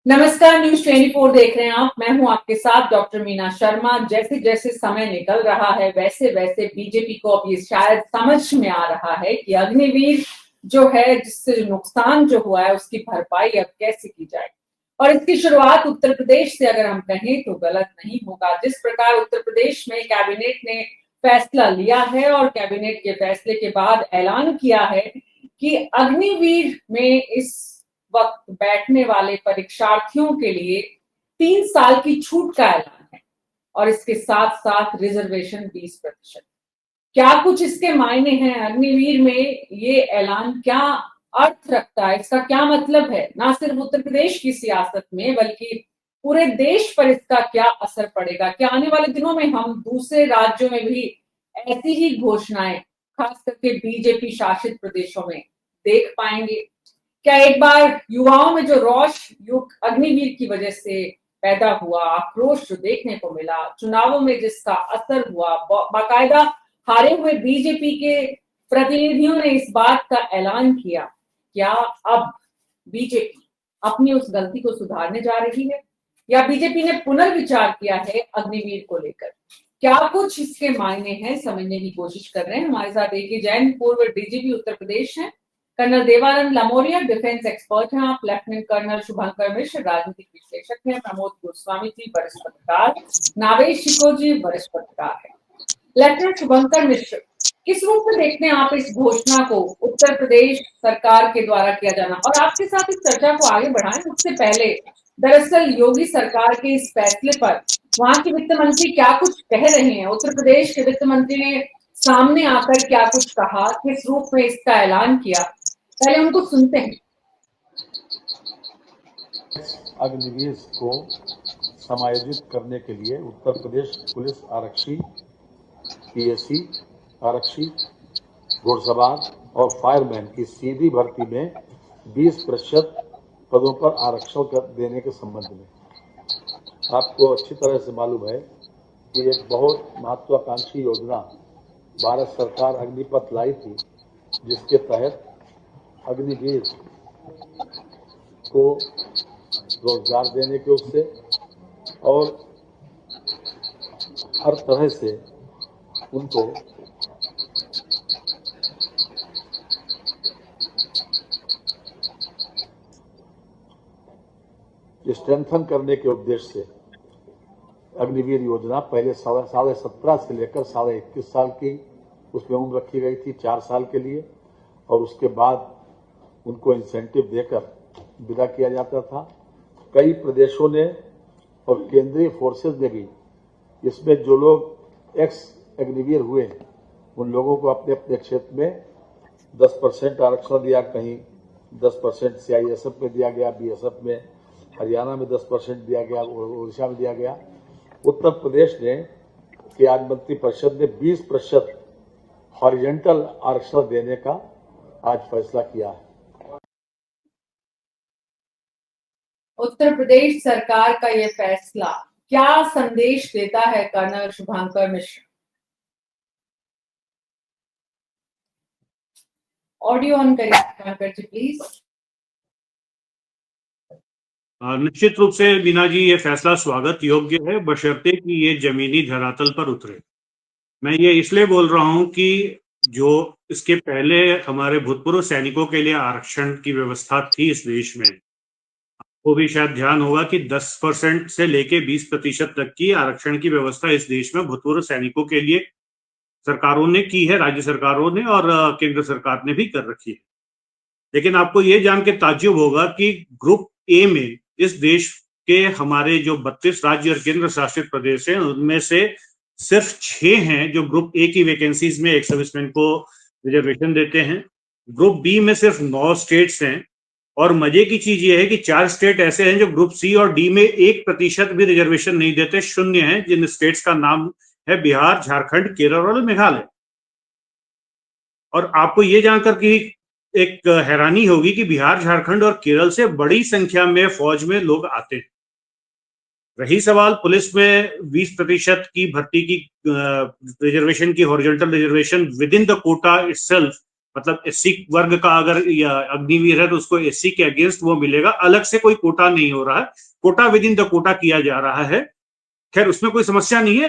नमस्कार, न्यूज 24 देख रहे हैं आप। मैं हूं आपके साथ डॉक्टर मीना शर्मा। जैसे जैसे समय निकल रहा है वैसे वैसे बीजेपी को अब ये शायद समझ में आ रहा है कि अग्निवीर जो है, जिससे नुकसान जो हुआ है उसकी भरपाई अब कैसे की जाए। और इसकी शुरुआत उत्तर प्रदेश से अगर हम कहें तो गलत नहीं होगा। जिस प्रकार उत्तर प्रदेश में कैबिनेट ने फैसला लिया है और कैबिनेट के फैसले के बाद ऐलान किया है कि अग्निवीर में इस वक्त बैठने वाले परीक्षार्थियों के लिए 3 साल की छूट का ऐलान है और इसके साथ साथ रिजर्वेशन 20%। क्या कुछ इसके मायने हैं? अग्निवीर में ये ऐलान क्या अर्थ रखता है, इसका क्या मतलब है, ना सिर्फ उत्तर प्रदेश की सियासत में बल्कि पूरे देश पर इसका क्या असर पड़ेगा? क्या आने वाले दिनों में हम दूसरे राज्यों में भी ऐसी ही घोषणाएं, खास करके बीजेपी शासित प्रदेशों में, देख पाएंगे? क्या एक बार युवाओं में जो रोष युग अग्निवीर की वजह से पैदा हुआ, आक्रोश जो देखने को मिला, चुनावों में जिसका असर हुआ, बाकायदा हारे हुए बीजेपी के प्रतिनिधियों ने इस बात का ऐलान किया, क्या अब बीजेपी अपनी उस गलती को सुधारने जा रही है या बीजेपी ने पुनर्विचार किया है अग्निवीर को लेकर? क्या कुछ इसके मायने हैं, समझने की कोशिश कर रहे हैं। हमारे साथ ए.के. जैन, पूर्व डीजीपी उत्तर प्रदेश हैं, कर्नल देवानंद लामोरिया डिफेंस एक्सपर्ट हैं आप, लेफ्टिनेंट कर्नल शुभंकर मिश्र राजनीतिक विश्लेषक हैं, प्रमोद गोस्वामी जी वरिष्ठ पत्रकार, नावेश शिको जी वरिष्ठ पत्रकार है। लेफ्टिनेंट शुभंकर मिश्र, किस रूप में देखते हैं आप इस घोषणा को उत्तर प्रदेश सरकार के द्वारा किया जाना? और आपके साथ इस चर्चा को आगे बढ़ाएं उससे पहले, दरअसल योगी सरकार के इस फैसले पर वहां के वित्त मंत्री क्या कुछ कह रहे हैं? उत्तर प्रदेश के वित्त मंत्री ने सामने आकर क्या कुछ कहा, किस रूप में इसका ऐलान किया, पहले उनको सुनते हैं। अग्निवीर को समायोजित करने के लिए उत्तर प्रदेश पुलिस आरक्षी, पीएसी आरक्षी, घुड़सवार और फायरमैन की सीधी भर्ती में 20% पदों पर आरक्षण देने के संबंध में आपको अच्छी तरह से मालूम है कि एक बहुत महत्वाकांक्षी योजना भारत सरकार अग्निपथ लाई थी, जिसके तहत अग्निवीर को रोजगार देने के उससे और हर तरह से उनको स्ट्रेंथन करने के उद्देश्य से अग्निवीर योजना पहले 17.5 से लेकर 21.5 साल की उसमें उम्र रखी गई थी, 4 साल के लिए, और उसके बाद उनको इंसेंटिव देकर विदा किया जाता था। कई प्रदेशों ने और केंद्रीय फोर्सेस ने भी इसमें जो लोग एक्स अग्निवीर हुए उन लोगों को अपने अपने क्षेत्र में 10% आरक्षण दिया, कहीं 10% CISF में दिया गया, BSF में, हरियाणा में 10% दिया गया, उड़ीसा में दिया गया। उत्तर प्रदेश ने की आज मंत्रिपरिषद ने 20% हॉरिजेंटल आरक्षण देने का आज फैसला किया है। उत्तर प्रदेश सरकार का यह फैसला क्या संदेश देता है colonel Shubhankar Mishra? Audio on करिए शुभंकर जी प्लीज। निश्चित रूप से मीना जी, ये फैसला स्वागत योग्य है, बशर्ते कि ये जमीनी धरातल पर उतरे। मैं ये इसलिए बोल रहा हूं कि जो इसके पहले हमारे भूतपूर्व सैनिकों के लिए आरक्षण की व्यवस्था थी इस देश में, वो भी शायद ध्यान होगा कि 10% से लेके 20% तक की आरक्षण की व्यवस्था इस देश में भूतपूर्व सैनिकों के लिए सरकारों ने की है, राज्य सरकारों ने और केंद्र सरकार ने भी कर रखी है। लेकिन आपको ये जान के ताज्जुब होगा कि ग्रुप ए में इस देश के हमारे जो 32 राज्य और केंद्र शासित प्रदेश हैं, उनमें से सिर्फ 6 हैं जो ग्रुप ए की वैकेंसीज में एक सर्विसमैन को रिजर्वेशन देते हैं। ग्रुप बी में सिर्फ 9 स्टेट्स हैं और मजे की चीज ये है कि 4 स्टेट ऐसे हैं जो ग्रुप सी और डी में 1% भी रिजर्वेशन नहीं देते, शून्य हैं, जिन स्टेट्स का नाम है बिहार, झारखंड, केरल और मेघालय। और आपको ये जानकर कि एक हैरानी होगी कि बिहार, झारखंड और केरल से बड़ी संख्या में फौज में लोग आते हैं। रही सवाल पुलिस में 20% की भर्ती की रिजर्वेशन की, horizontal reservation within the quota itself, मतलब एससी वर्ग का अगर अग्निवीर है तो उसको एससी के अगेंस्ट वो मिलेगा, अलग से कोई कोटा नहीं हो रहा है, quota within the quota किया जा रहा है। खैर उसमें कोई समस्या नहीं है,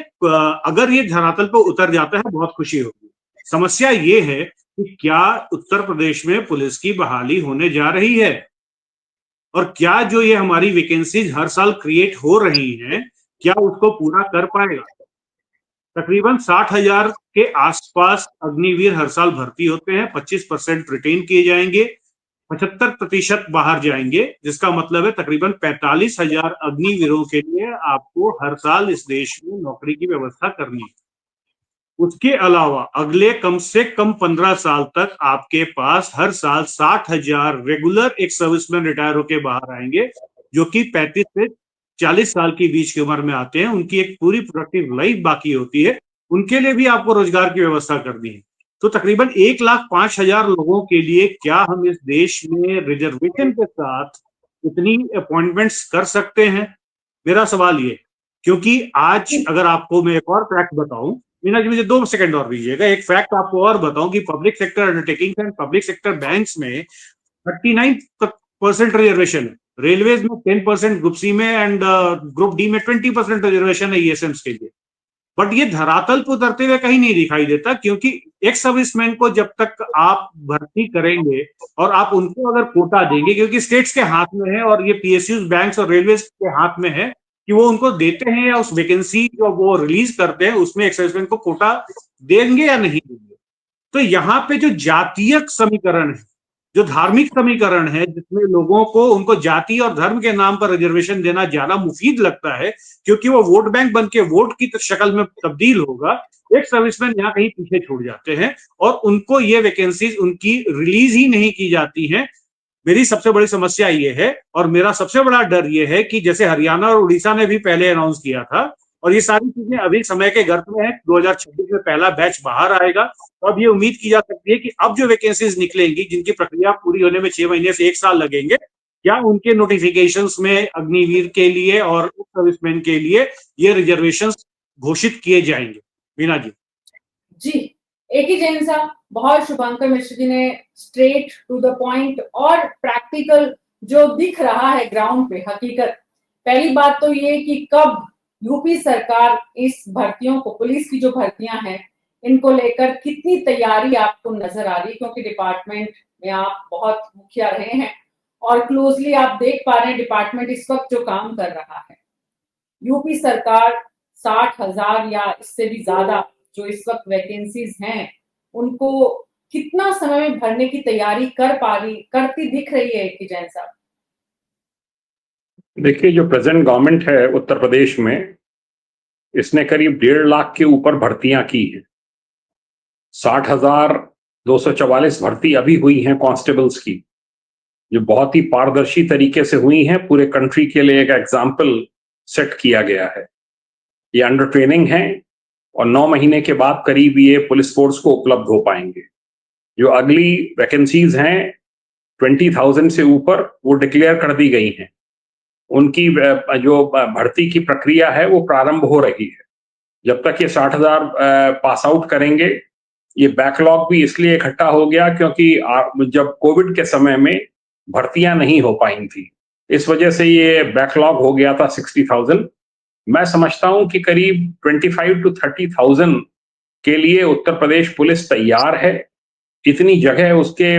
अगर ये धरातल पर उतर जाता है बहुत खुशी होगी। समस्या ये है कि क्या उत्तर प्रदेश में पुलिस की बहाली होने जा रही है, और क्या जो ये हमारी वैकेंसीज हर साल क्रिएट हो रही हैं क्या उसको पूरा कर पाएगा। तकरीबन 60,000 के आसपास अग्निवीर हर साल भर्ती होते हैं, 25% रिटेन किए जाएंगे, 75% बाहर जाएंगे, जिसका मतलब है तकरीबन 45,000 अग्निवीरों के लिए आपको हर साल इस देश में नौकरी की व्यवस्था करनी है। उसके अलावा अगले कम से कम 15 साल तक आपके पास हर साल 60,000 रेगुलर एक सर्विसमैन रिटायर होकर बाहर आएंगे, जो कि 35 से 40 साल के बीच की उम्र में आते हैं, उनकी एक पूरी प्रोडक्टिव लाइफ बाकी होती है, उनके लिए भी आपको रोजगार की व्यवस्था करनी है। तो तकरीबन 1,05,000 लोगों के लिए क्या हम इस देश में रिजर्वेशन के साथ इतनी अपॉइंटमेंट्स कर सकते हैं, मेरा सवाल ये। क्योंकि आज अगर आपको मैं एक और फैक्ट बताऊं, मीना जी मुझे 2 सेकंड और दीजिएगा, एक फैक्ट आपको और बताऊं कि public sector undertaking and public sector banks में 39% रिजर्वेशन है, रेलवेज में 10%, ग्रुप सी में एंड ग्रुप डी में 20% रिजर्वेशन है ईएसएम्स के लिए। बट ये धरातल पर उतरते हुए कहीं नहीं दिखाई देता, क्योंकि एक सर्विसमैन को जब तक आप भर्ती करेंगे और आप उनको अगर कोटा देंगे, क्योंकि स्टेट्स के हाथ में है और ये पीएसयूज, बैंक्स और रेलवे के हाथ में है कि वो उनको देते हैं या उस वैकेंसी जो वो रिलीज करते हैं उसमें एक सर्विसमैन को कोटा देंगे या नहीं देंगे। तो यहाँ पे जो जातीय समीकरण है, जो धार्मिक समीकरण है, जिसमें लोगों को उनको जाति और धर्म के नाम पर रिजर्वेशन देना ज्यादा मुफीद लगता है, क्योंकि वो वोट बैंक बन के वोट की शक्ल में तब्दील होगा, एक सर्विसमैन यहाँ कहीं पीछे छूट जाते हैं और उनको ये वैकेंसीज उनकी रिलीज ही नहीं की जाती हैं। मेरी सबसे बड़ी समस्या ये है और मेरा सबसे बड़ा डर ये है कि जैसे हरियाणा और उड़ीसा ने भी पहले अनाउंस किया था, और ये सारी चीजें अभी समय के गर्भ में है, 2026 में पहला बैच बाहर आएगा, तो अब ये उम्मीद की जा सकती है कि अब जो वैकेंसीज निकलेंगी, जिनकी प्रक्रिया पूरी होने में 6 महीने से 1 साल लगेंगे, क्या उनके नोटिफिकेशंस में अग्निवीर के लिए और सर्विसमैन के लिए ये रिजर्वेशन घोषित किए जाएंगे। मीना जी। जी, एक ही जैन साहब, बहुत शुभंकर मिश्र जी ने स्ट्रेट टू द पॉइंट और प्रैक्टिकल जो दिख रहा है ग्राउंड पे हकीकत। पहली बात तो ये कि कब यूपी सरकार इस भर्तियों को, पुलिस की जो भर्तियां हैं, इनको लेकर कितनी तैयारी आपको नजर आ रही है, क्योंकि डिपार्टमेंट में आप बहुत मुखिया रहे हैं और क्लोजली आप देख पा रहे हैं डिपार्टमेंट इस वक्त जो काम कर रहा है। यूपी सरकार 60,000 या इससे भी ज्यादा जो इस वक्त वैकेंसीज हैं, उनको कितना समय में भरने की तैयारी करती दिख रही है कि जैन साहब? देखिए, जो प्रेजेंट गवर्नमेंट है उत्तर प्रदेश में, इसने करीब 1.5 लाख के ऊपर भर्तियां की हैं। 60,244 भर्ती अभी हुई हैं कांस्टेबल्स की, जो बहुत ही पारदर्शी तरीके से हुई हैं। पूरे कंट्री के लिए एक एग्जाम्पल सेट किया गया है। ये अंडर ट्रेनिंग है और 9 महीने के बाद करीब ये पुलिस फोर्स को उपलब्ध हो पाएंगे। जो अगली वैकेंसीज हैं 20,000 से ऊपर, वो डिक्लेयर कर दी गई हैं। उनकी जो भर्ती की प्रक्रिया है वो प्रारंभ हो रही है। जब तक ये 60,000 पास आउट करेंगे, ये बैकलॉग भी इसलिए इकट्ठा हो गया क्योंकि जब कोविड के समय में भर्तियां नहीं हो पाई थी, इस वजह से ये बैकलॉग हो गया था 60,000। मैं समझता हूं कि करीब 25 to 30,000 के लिए उत्तर प्रदेश पुलिस तैयार है। इतनी जगह उसके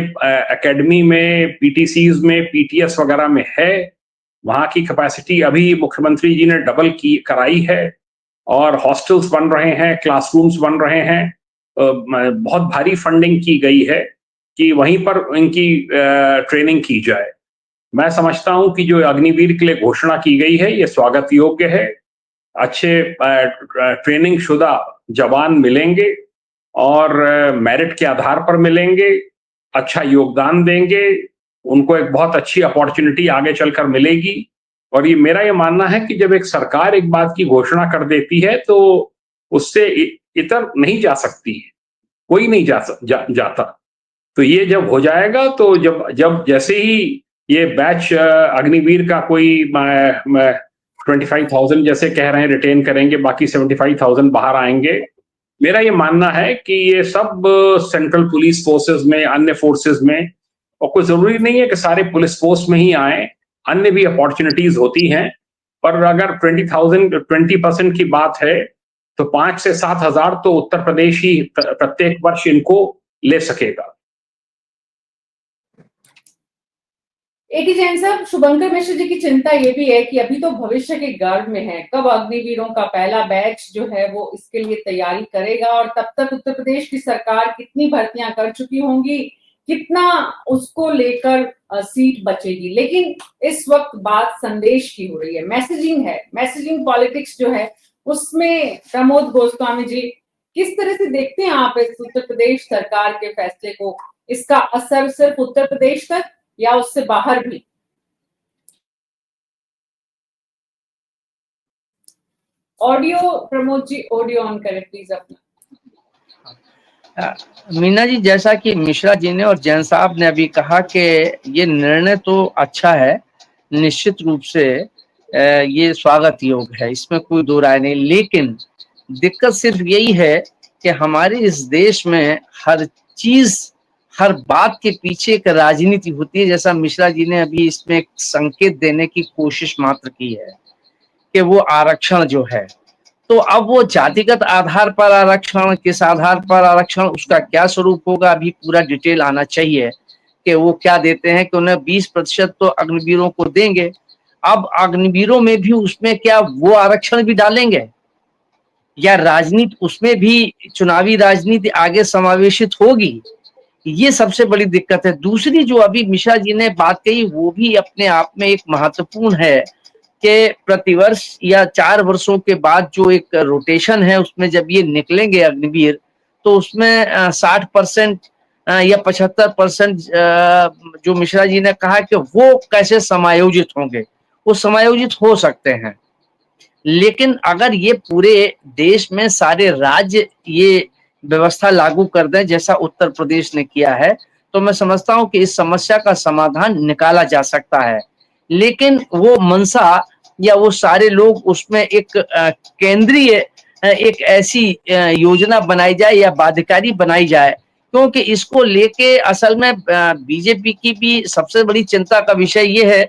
एकेडमी में, पीटीसीज में, पीटीएस वगैरह में है। वहां की कैपेसिटी अभी मुख्यमंत्री जी ने डबल कराई है और हॉस्टल्स बन रहे हैं, क्लासरूम्स बन रहे हैं। बहुत भारी फंडिंग की गई है कि वहीं पर इनकी ट्रेनिंग की जाए। मैं समझता हूं कि जो अग्निवीर के लिए घोषणा की गई है ये स्वागत योग्य है। अच्छे ट्रेनिंग शुदा जवान मिलेंगे और मेरिट के आधार पर मिलेंगे, अच्छा योगदान देंगे, उनको एक बहुत अच्छी अपॉर्चुनिटी आगे चलकर मिलेगी। और ये मेरा ये मानना है कि जब एक सरकार एक बात की घोषणा कर देती है तो उससे इतर नहीं जा सकती है, कोई नहीं जाता। तो ये जब हो जाएगा तो जब जैसे ही ये बैच अग्निवीर का कोई 25,000 जैसे कह रहे हैं रिटेन करेंगे, बाकी 75,000 बाहर आएंगे, मेरा ये मानना है कि ये सब सेंट्रल पुलिस फोर्सेस में, अन्य फोर्सेस में, और कोई जरूरी नहीं है कि सारे पुलिस फोर्स में ही आए, अन्य भी अपॉर्चुनिटीज होती हैं। पर अगर 20% की बात है तो 5 से 7 हजार तो उत्तर प्रदेश ही प्रत्येक वर्ष इनको ले सकेगा। एटी जैन साहब, शुभंकर मिश्र जी की चिंता ये भी है कि अभी तो भविष्य के गर्भ में है, कब अग्निवीरों का पहला बैच जो है वो इसके लिए तैयारी करेगा और तब तक उत्तर प्रदेश की सरकार कितनी भर्तियां कर चुकी होंगी, कितना उसको लेकर सीट बचेगी। लेकिन इस वक्त बात संदेश की हो रही है, मैसेजिंग है, मैसेजिंग पॉलिटिक्स जो है उसमें प्रमोद गोस्वामी जी किस तरह से देखते हैं आप इस उत्तर प्रदेश सरकार के फैसले को? इसका असर सिर्फ उत्तर प्रदेश तक या उससे बाहर भी? Audio Pramod ji, audio on करें प्लीज अपना। मीना जी, जैसा कि मिश्रा जी ने और जैन साहब ने अभी कहा कि ये निर्णय तो अच्छा है, निश्चित रूप से ये स्वागत योग्य है, इसमें कोई दो राय नहीं। लेकिन दिक्कत सिर्फ यही है कि हमारे इस देश में हर चीज, हर बात के पीछे एक राजनीति होती है, जैसा मिश्रा जी ने अभी इसमें एक संकेत देने की कोशिश मात्र की है कि वो आरक्षण जो है, तो अब वो जातिगत आधार पर आरक्षण, किस आधार पर आरक्षण, उसका क्या स्वरूप होगा, अभी पूरा डिटेल आना चाहिए कि वो क्या देते हैं कि उन्हें 20% तो अग्निवीरों को देंगे। अब अग्निवीरों में भी उसमें क्या वो आरक्षण भी डालेंगे या राजनीति उसमें भी, चुनावी राजनीति आगे समावेशित होगी? ये सबसे बड़ी दिक्कत है। दूसरी जो अभी मिश्रा जी ने बात कही वो भी अपने आप में एक महत्वपूर्ण है कि प्रतिवर्ष या 4 वर्षों के बाद जो एक रोटेशन है उसमें जब ये निकलेंगे अग्निवीर, तो उसमें 60% या 75% जो मिश्रा जी ने कहा कि वो कैसे समायोजित होंगे, वो समायोजित हो सकते हैं। लेकिन अगर ये पूरे देश में सारे राज्य ये व्यवस्था लागू कर दें जैसा उत्तर प्रदेश ने किया है, तो मैं समझता हूं कि इस समस्या का समाधान निकाला जा सकता है। लेकिन वो मंशा या वो सारे लोग उसमें एक केंद्रीय एक ऐसी योजना बनाई जाए या बाध्यकारी बनाई जाए, क्योंकि इसको लेके असल में बीजेपी की भी सबसे बड़ी चिंता का विषय ये है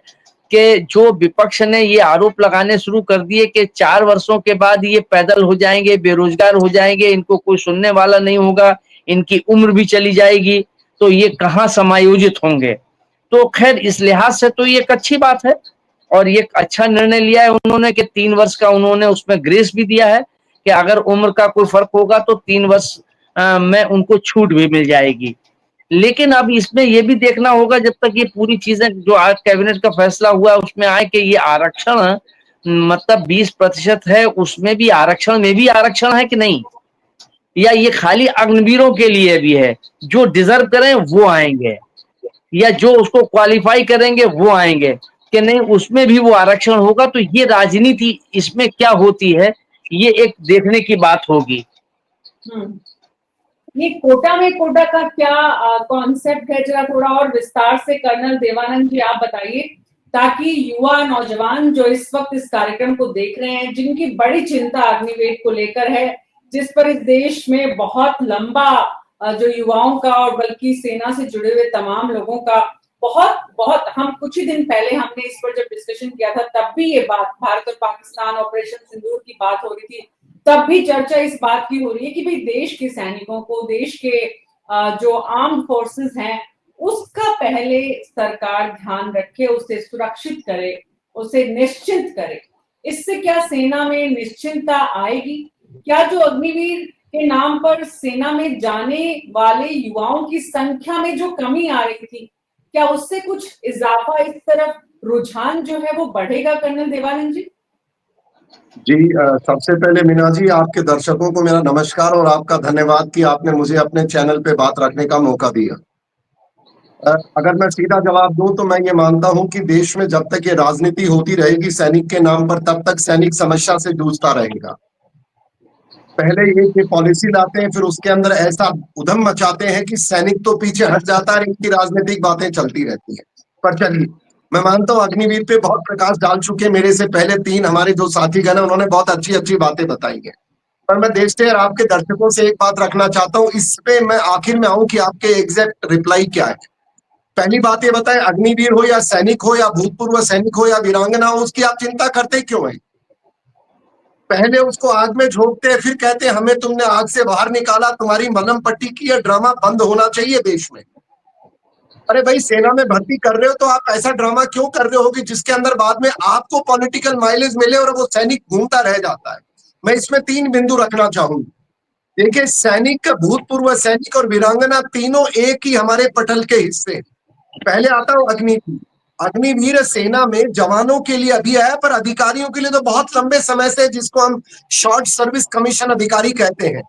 कि जो विपक्ष ने ये आरोप लगाने शुरू कर दिए कि 4 वर्षों के बाद ये पैदल हो जाएंगे, बेरोजगार हो जाएंगे, इनको कोई सुनने वाला नहीं होगा, इनकी उम्र भी चली जाएगी, तो ये कहाँ समायोजित होंगे। तो खैर इस लिहाज से तो ये एक अच्छी बात है और ये एक अच्छा निर्णय लिया है उन्होंने कि 3 वर्ष का उन्होंने उसमें ग्रेस भी दिया है कि अगर उम्र का कोई फर्क होगा तो 3 वर्ष में उनको छूट भी मिल जाएगी। लेकिन अब इसमें ये भी देखना होगा जब तक ये पूरी चीजें जो आज कैबिनेट का फैसला हुआ उसमें आए कि ये आरक्षण मतलब 20% है, उसमें भी आरक्षण में भी आरक्षण है कि नहीं, या ये खाली अग्निवीरों के लिए भी है, जो डिजर्व करें वो आएंगे या जो उसको क्वालिफाई करेंगे वो आएंगे कि नहीं, उसमें भी वो आरक्षण होगा। तो ये राजनीति इसमें क्या होती है ये एक देखने की बात होगी। ये कोटा में कोटा का क्या कॉन्सेप्ट है, जरा थोड़ा और विस्तार से कर्नल देवानंद जी आप बताइए, ताकि युवा नौजवान जो इस वक्त इस कार्यक्रम को देख रहे हैं, जिनकी बड़ी चिंता अग्निवीर को लेकर है, जिस पर इस देश में बहुत लंबा जो युवाओं का और बल्कि सेना से जुड़े हुए तमाम लोगों का बहुत हम कुछ ही दिन पहले हमने इस पर जब डिस्कशन किया था तब भी ये बात, भारत और पाकिस्तान ऑपरेशन सिंदूर की बात हो रही थी, तब भी चर्चा इस बात की हो रही है कि भाई देश के सैनिकों को, देश के जो आर्म्ड फोर्सेस हैं उसका पहले सरकार ध्यान रखे, उसे सुरक्षित करे, उसे निश्चिंत करे। इससे क्या सेना में निश्चिंतता आएगी? क्या जो अग्निवीर के नाम पर सेना में जाने वाले युवाओं की संख्या में जो कमी आ रही थी, क्या उससे कुछ इजाफा, इस तरफ रुझान जो है वो बढ़ेगा? कर्नल देवानंद जी जी, सबसे पहले मीना जी आपके दर्शकों को मेरा नमस्कार और आपका धन्यवाद कि आपने मुझे अपने चैनल पे बात रखने का मौका दिया। अगर मैं सीधा जवाब दूं तो मैं ये मानता हूं कि देश में जब तक ये राजनीति होती रहेगी सैनिक के नाम पर, तब तक सैनिक समस्या से जूझता रहेगा। पहले ये पॉलिसी लाते हैं, फिर उसके अंदर ऐसा उधम मचाते हैं कि सैनिक तो पीछे हट जाता है, इनकी राजनीतिक बातें चलती रहती है। पर चलिए, मैं मानता हूं अग्निवीर पे बहुत प्रकाश डाल चुके मेरे से पहले 3 हमारे जो साथीगण हैं, उन्होंने बहुत अच्छी बातें बताई हैं। पर मैं देश से और आपके दर्शकों से एक बात रखना चाहता हूं, इस पे मैं आखिर में आऊं कि आपके एग्जैक्ट रिप्लाई क्या है। पहली बात ये बताएं, अग्निवीर हो या सैनिक हो या भूतपूर्व सैनिक हो या वीरांगना हो, उसकी आप चिंता करते क्यों हैं? पहले उसको आग में झोंकते हैं, फिर कहते हैं हमें तुमने आग से बाहर निकाला, तुम्हारी मलहम पट्टी की। यह ड्रामा बंद होना चाहिए देश में। अरे भाई, सेना में भर्ती कर रहे हो तो आप ऐसा ड्रामा क्यों कर रहे हो कि जिसके अंदर बाद में आपको पॉलिटिकल माइलेज मिले और वो सैनिक घूमता रह जाता है। मैं इसमें 3 बिंदु रखना चाहूंगा। देखिए, सैनिक, भूतपूर्व सैनिक और वीरांगना तीनों एक ही हमारे पटल के हिस्से हैं। पहले आता हूं अग्निवीर। अग्निवीर सेना में जवानों के लिए अभी है, पर अधिकारियों के लिए तो बहुत लंबे समय से, जिसको हम शॉर्ट सर्विस कमीशन अधिकारी कहते हैं।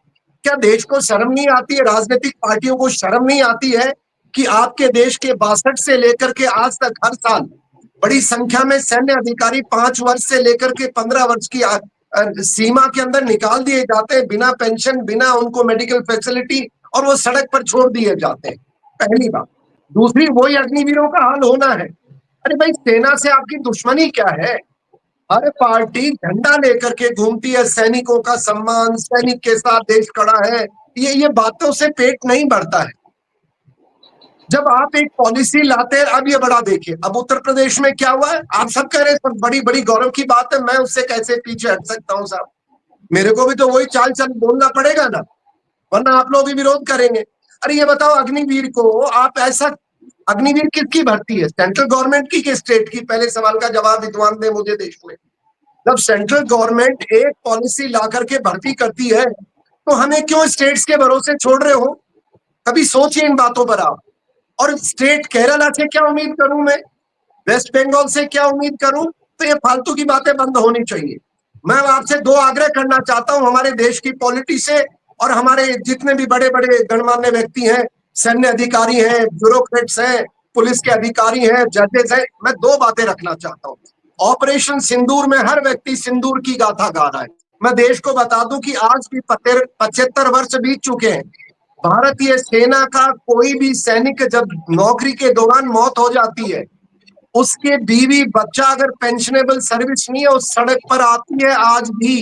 क्या देश को शर्म नहीं आती है, राजनीतिक पार्टियों को शर्म नहीं आती है कि आपके देश के 62 से लेकर के आज तक हर साल बड़ी संख्या में सैन्य अधिकारी 5 वर्ष से लेकर के 15 वर्ष की सीमा के अंदर निकाल दिए जाते हैं, बिना पेंशन, बिना उनको मेडिकल फैसिलिटी, और वो सड़क पर छोड़ दिए जाते हैं। पहली बात। दूसरी, वही अग्निवीरों का हाल होना है। अरे भाई, सेना से आपकी दुश्मनी क्या है? हर पार्टी झंडा लेकर के घूमती है, सैनिकों का सम्मान, सैनिक के साथ देश खड़ा है। ये बातों से पेट नहीं भरता है। जब आप एक पॉलिसी लाते हैं, अब ये बड़ा देखिए, अब उत्तर प्रदेश में क्या हुआ है, आप सब कह रहे हैं बड़ी बड़ी गौरव की बात है, मैं उससे कैसे पीछे हट सकता हूं साहब? मेरे को भी तो वही चाल चल बोलना पड़ेगा ना, वरना आप लोग भी विरोध करेंगे। अरे ये बताओ, अग्निवीर को आप ऐसा, अग्निवीर किसकी भर्ती है, सेंट्रल गवर्नमेंट की कि स्टेट की? पहले सवाल का जवाब विद्वान दे मुझे देश में। जब सेंट्रल गवर्नमेंट एक पॉलिसी ला करके भर्ती करती है, तो हमें क्यों स्टेट्स के भरोसे छोड़ रहे हो? कभी सोचिए इन बातों पर आप। और स्टेट केरला से क्या उम्मीद करूं मैं, वेस्ट बंगाल से क्या उम्मीद करूं? तो ये फालतू की बातें बंद होनी चाहिए। मैं आपसे 2 आग्रह करना चाहता हूं, हमारे देश की पॉलिटी से और हमारे जितने भी बड़े बड़े गणमान्य व्यक्ति हैं, सैन्य अधिकारी हैं, ब्यूरोक्रेट्स हैं, पुलिस के अधिकारी हैं, जजेस हैं, मैं 2 बातें रखना चाहता हूं। ऑपरेशन सिंदूर में हर व्यक्ति सिंदूर की गाथा गा रहा है। मैं देश को बता दूं कि आज भी 75 वर्ष बीत चुके हैं। भारतीय सेना का कोई भी सैनिक जब नौकरी के दौरान मौत हो जाती है, उसके बीवी बच्चा अगर पेंशनेबल सर्विस नहीं है, उस सड़क पर आती है। आज भी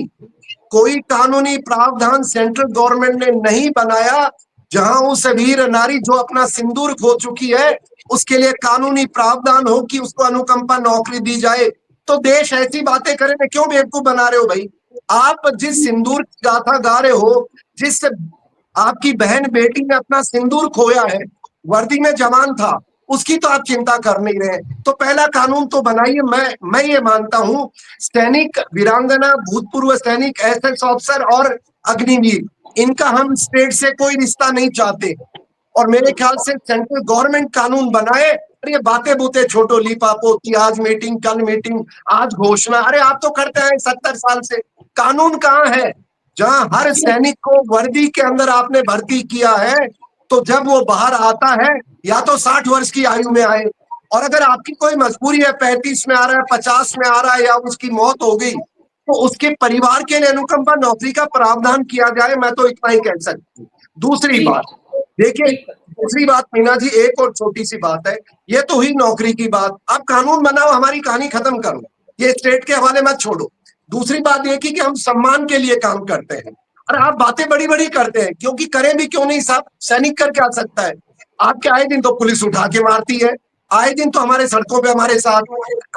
कोई कानूनी प्रावधान सेंट्रल गवर्नमेंट ने नहीं बनाया जहां उस वीर नारी जो अपना सिंदूर खो चुकी है, उसके लिए कानूनी प्रावधान हो कि उसको अनुकंपा नौकरी दी जाए। तो देश ऐसी बातें करे, मैं क्यों बेवकूफ बना रहे हो भाई? आप जिस सिंदूर की गाथा गा रहे हो, जिस आपकी बहन बेटी ने अपना सिंदूर खोया है, वर्दी में जवान था, उसकी तो आप चिंता कर नहीं रहे। तो पहला कानून तो बनाइए। मैं ये मानता हूं, सैनिक, वीरांगना, भूतपूर्व सैनिक, एसएस ऑफिसर और अग्निवीर, इनका हम स्टेट से कोई रिश्ता नहीं चाहते। और मेरे ख्याल से सेंट्रल गवर्नमेंट कानून बनाए। और ये बातें बूते छोटो लीपापो की आज मीटिंग, कल मीटिंग, आज घोषणा, अरे आप तो करते हैं 70 साल से। कानून कहाँ है? जहां हर सैनिक को वर्दी के अंदर आपने भर्ती किया है, तो जब वो बाहर आता है, या तो 60 वर्ष की आयु में आए, और अगर आपकी कोई मजबूरी है, 35 में आ रहा है, 50 में आ रहा है, या उसकी मौत हो गई, तो उसके परिवार के लिए अनुकंपा नौकरी का प्रावधान किया जाए। मैं तो इतना ही कह सकती हूँ। दूसरी बात देखिए, दूसरी बात मीना जी, एक और छोटी सी बात है। ये तो हुई नौकरी की बात। आप कानून बनाओ, हमारी कहानी खत्म करो, ये स्टेट के हवाले मत छोड़ो। दूसरी बात ये कि हम सम्मान के लिए काम करते हैं, और आप बातें बड़ी बड़ी करते हैं, क्योंकि करें भी क्यों नहीं साहब? सैनिक कर क्या सकता है? आपके आए दिन तो पुलिस उठा के मारती है, आए दिन तो हमारे सड़कों पे हमारे साथ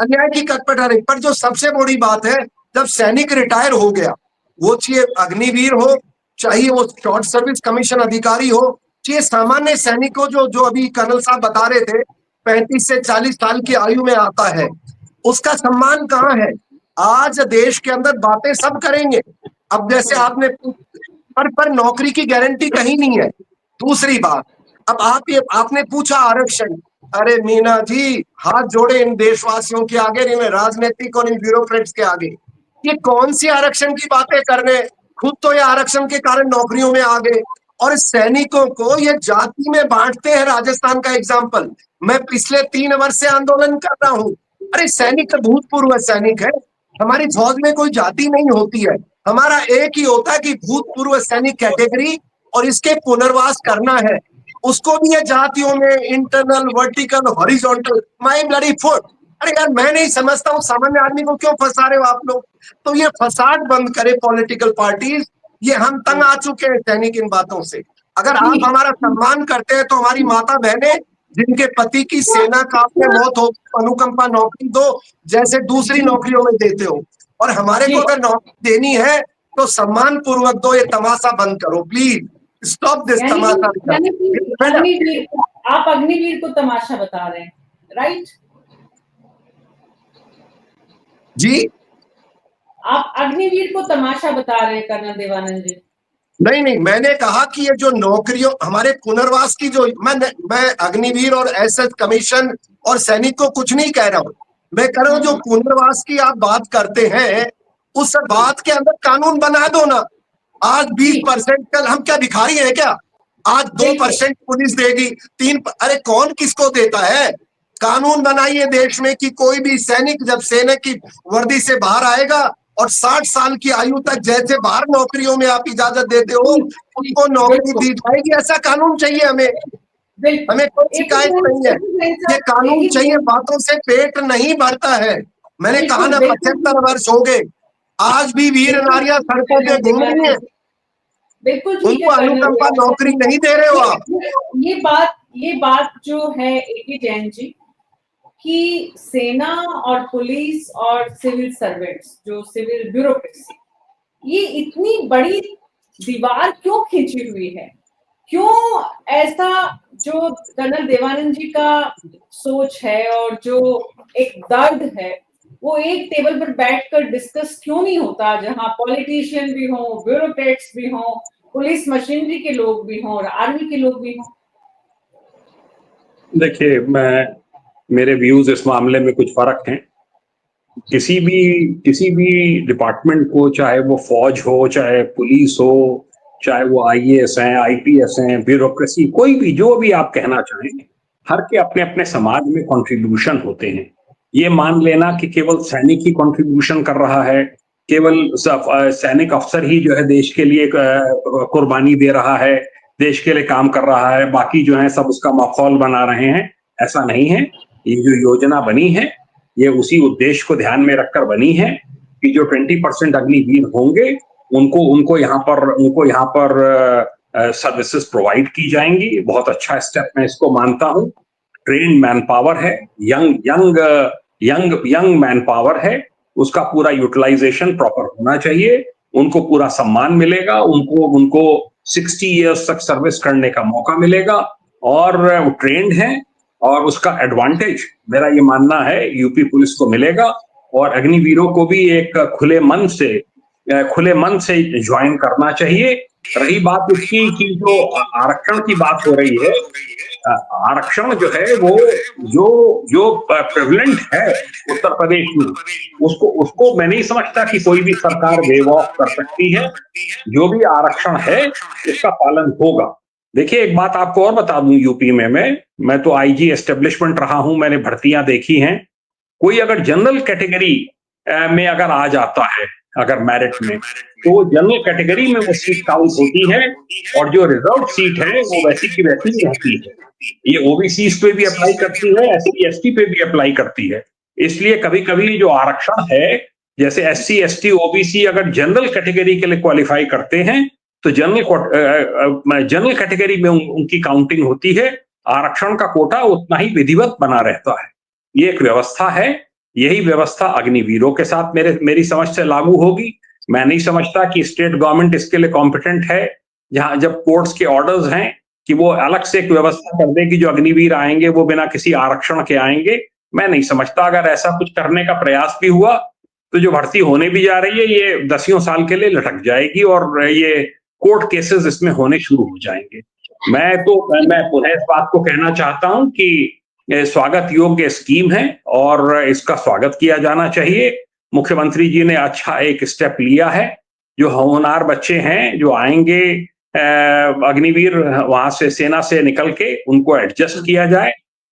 अन्याय की कटपट। पर जो सबसे बड़ी बात है, जब सैनिक रिटायर हो गया, वो चाहे अग्निवीर हो, चाहे वो शॉर्ट सर्विस कमीशन अधिकारी हो, चाहे सामान्य सैनिक हो, जो अभी कर्नल साहब बता रहे थे 35 से 40 साल की आयु में आता है, उसका सम्मान कहाँ है? आज देश के अंदर बातें सब करेंगे। अब जैसे आपने पर नौकरी की गारंटी कहीं नहीं है। दूसरी बात, अब आपने पूछा आरक्षण। अरे मीना जी, हाथ जोड़े इन देशवासियों के आगे, इन राजनीतिक और इन ब्यूरोक्रेट्स के आगे। ये कौन सी आरक्षण की बातें कर रहे हैं? खुद तो ये आरक्षण के कारण नौकरियों में आ गए, और सैनिकों को ये जाति में बांटते हैं। राजस्थान का एग्जाम्पल, मैं पिछले 3 वर्ष से आंदोलन कर रहा हूं। अरे सैनिक भूतपूर्व सैनिक है, हमारी फौज में कोई जाति नहीं होती है। हमारा एक ही होता है कि भूतपूर्व सैनिक कैटेगरी, और इसके पुनर्वास करना है। उसको भी ये जातियों में internal, vertical, horizontal, my bloody foot. अरे यार, मैं नहीं समझता हूँ सामान्य आदमी को क्यों फंसा रहे हो आप लोग? तो ये फसाद बंद करे पॉलिटिकल पार्टीज, ये हम तंग आ चुके हैं सैनिक इन बातों से। अगर आप हमारा सम्मान करते हैं तो हमारी माता बहनें जिनके पति की सेना काप में मौत हो, अनुकंपा नौकरी दो जैसे दूसरी नौकरियों में देते हो, और हमारे को अगर नौकरी देनी है तो सम्मान पूर्वक दो। ये तमाशा बंद करो प्लीज, स्टॉप दिस तमाशा। आप अग्निवीर को तमाशा बता रहे हैं, राइट? जी, आप अग्निवीर को तमाशा बता रहे हैं कर्नल देवानंद जी। नहीं, मैंने कहा कि ये जो नौकरियों हमारे पुनर्वास की जो मैं अग्निवीर और एसएस कमीशन और सैनिक को कुछ नहीं कह रहा हूं। मैं कह रहा हूं जो पुनर्वास की आप बात करते हैं उस बात के अंदर कानून बना दो ना। आज 20%, कल हम क्या भिखारी हैं क्या? आज 2% पुलिस देगी, 3, अरे कौन किसको देता है? कानून बनाइए देश में कि कोई भी सैनिक जब सेना की वर्दी से बाहर आएगा और 60 साल की आयु तक जैसे बाहर नौकरियों में आप इजाजत देते हो उनको नौकरी दी जाएगी। ऐसा कानून चाहिए हमें। हमें कोई शिकायत नहीं है, ये कानून चाहिए। बातों से पेट नहीं भरता है। मैंने कहा ना 75 वर्ष हो गए, आज भी वीर नारियां सड़कों पे घूम रही हैं। बिल्कुल ठीक उनको है, अनुकंपा नौकरी नहीं दे रहे हो आप। ये बात जो है एके जैन जी कि सेना और पुलिस और सिविल सर्वेंट्स, जो सिविल ब्यूरोक्रेसी, ये इतनी बड़ी दीवार क्यों खींची हुई है? क्यों ऐसा जो कर्नल देवानंद जी का सोच है और जो एक दर्द है वो एक टेबल पर बैठकर डिस्कस क्यों नहीं होता, जहां पॉलिटिशियन भी हों, ब्यूरोक्रेट्स भी हों, पुलिस मशीनरी के लोग भी हों और आर्मी के लोग भी हों? देखिए, मेरे व्यूज इस मामले में कुछ फर्क हैं। किसी भी डिपार्टमेंट को, चाहे वो फौज हो, चाहे पुलिस हो, चाहे वो आईएएस हैं, आईपीएस हैं, ब्यूरोक्रेसी, कोई भी, जो भी आप कहना चाहें, हर के अपने अपने समाज में कंट्रीब्यूशन होते हैं। ये मान लेना कि केवल सैनिक ही कंट्रीब्यूशन कर रहा है, केवल सैनिक अफसर ही जो है देश के लिए कुर्बानी दे रहा है, देश के लिए काम कर रहा है, बाकी जो है सब उसका माखौल बना रहे हैं, ऐसा नहीं है। ये जो योजना बनी है ये उसी उद्देश्य को ध्यान में रखकर बनी है कि जो 20% अग्निवीर होंगे उनको यहाँ पर सर्विसेज प्रोवाइड की जाएंगी। बहुत अच्छा स्टेप मैं इसको मानता हूँ। ट्रेन मैन पावर है, यंग मैन पावर है, उसका पूरा यूटिलाइजेशन प्रॉपर होना चाहिए। उनको पूरा सम्मान मिलेगा, उनको 60 इयर्स तक सर्विस करने का मौका मिलेगा और वो ट्रेंड है और उसका एडवांटेज मेरा ये मानना है यूपी पुलिस को मिलेगा और अग्निवीरों को भी एक खुले मन से ज्वाइन करना चाहिए। रही बात उसकी कि जो आरक्षण की बात हो रही है, आरक्षण जो है वो जो प्रेवलेंट है उत्तर प्रदेश में, उसको मैं नहीं समझता कि कोई भी सरकार वेव ऑफ कर सकती है। जो भी आरक्षण है उसका पालन होगा। देखिए, एक बात आपको और बता दूं, यूपी में मैं तो आईजी एस्टेब्लिशमेंट रहा हूं, मैंने भर्तियां देखी हैं। कोई अगर जनरल कैटेगरी में अगर आ जाता है, अगर मेरिट में, तो जनरल कैटेगरी में वो सीट काउंट होती है और जो रिजर्व सीट है वो वैसी की वैसी रहती है। ये ओबीसी पे भी अप्लाई करती है, एससी एसटी पे भी अप्लाई करती है। इसलिए कभी कभी जो आरक्षण है, जैसे एससी एसटी ओबीसी अगर जनरल कैटेगरी के लिए क्वालिफाई करते हैं तो जनरल कैटेगरी में उनकी काउंटिंग होती है। आरक्षण का कोटा उतना ही विधिवत बना रहता है। ये एक व्यवस्था है। यही व्यवस्था अग्निवीरों के साथ मेरी समझ से लागू होगी। मैं नहीं समझता कि स्टेट गवर्नमेंट इसके लिए कॉम्पिटेंट है। जहां जब कोर्ट्स के ऑर्डर्स हैं कि वो अलग से एक व्यवस्था कर दे कि जो अग्निवीर आएंगे वो बिना किसी आरक्षण के आएंगे, मैं नहीं समझता। अगर ऐसा कुछ करने का प्रयास भी हुआ तो जो भर्ती होने भी जा रही है ये दसियों साल के लिए लटक जाएगी और ये कोर्ट केसेस इसमें होने शुरू हो जाएंगे। मैं पुनः इस बात को कहना चाहता हूं कि स्वागत योग्य स्कीम है और इसका स्वागत किया जाना चाहिए। मुख्यमंत्री जी ने अच्छा एक स्टेप लिया है। जो होनहार बच्चे हैं जो आएंगे अग्निवीर, वहां से सेना से निकल के उनको एडजस्ट किया जाए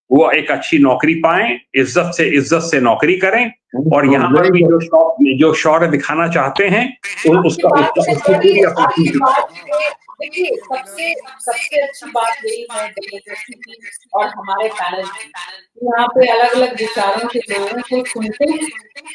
वो एक अच्छी नौकरी पाएं, इज्जत से नौकरी करें, और यहाँ पर भी जो शौर्य दिखाना चाहते हैं उसका पूरी अपॉर्चुनिटी। देखिए, सबसे सबसे अच्छी बात यही है डेमोक्रेसी की और हमारे पैनल की, यहाँ पे अलग अलग विचारों के लोगों को सुनते हैं,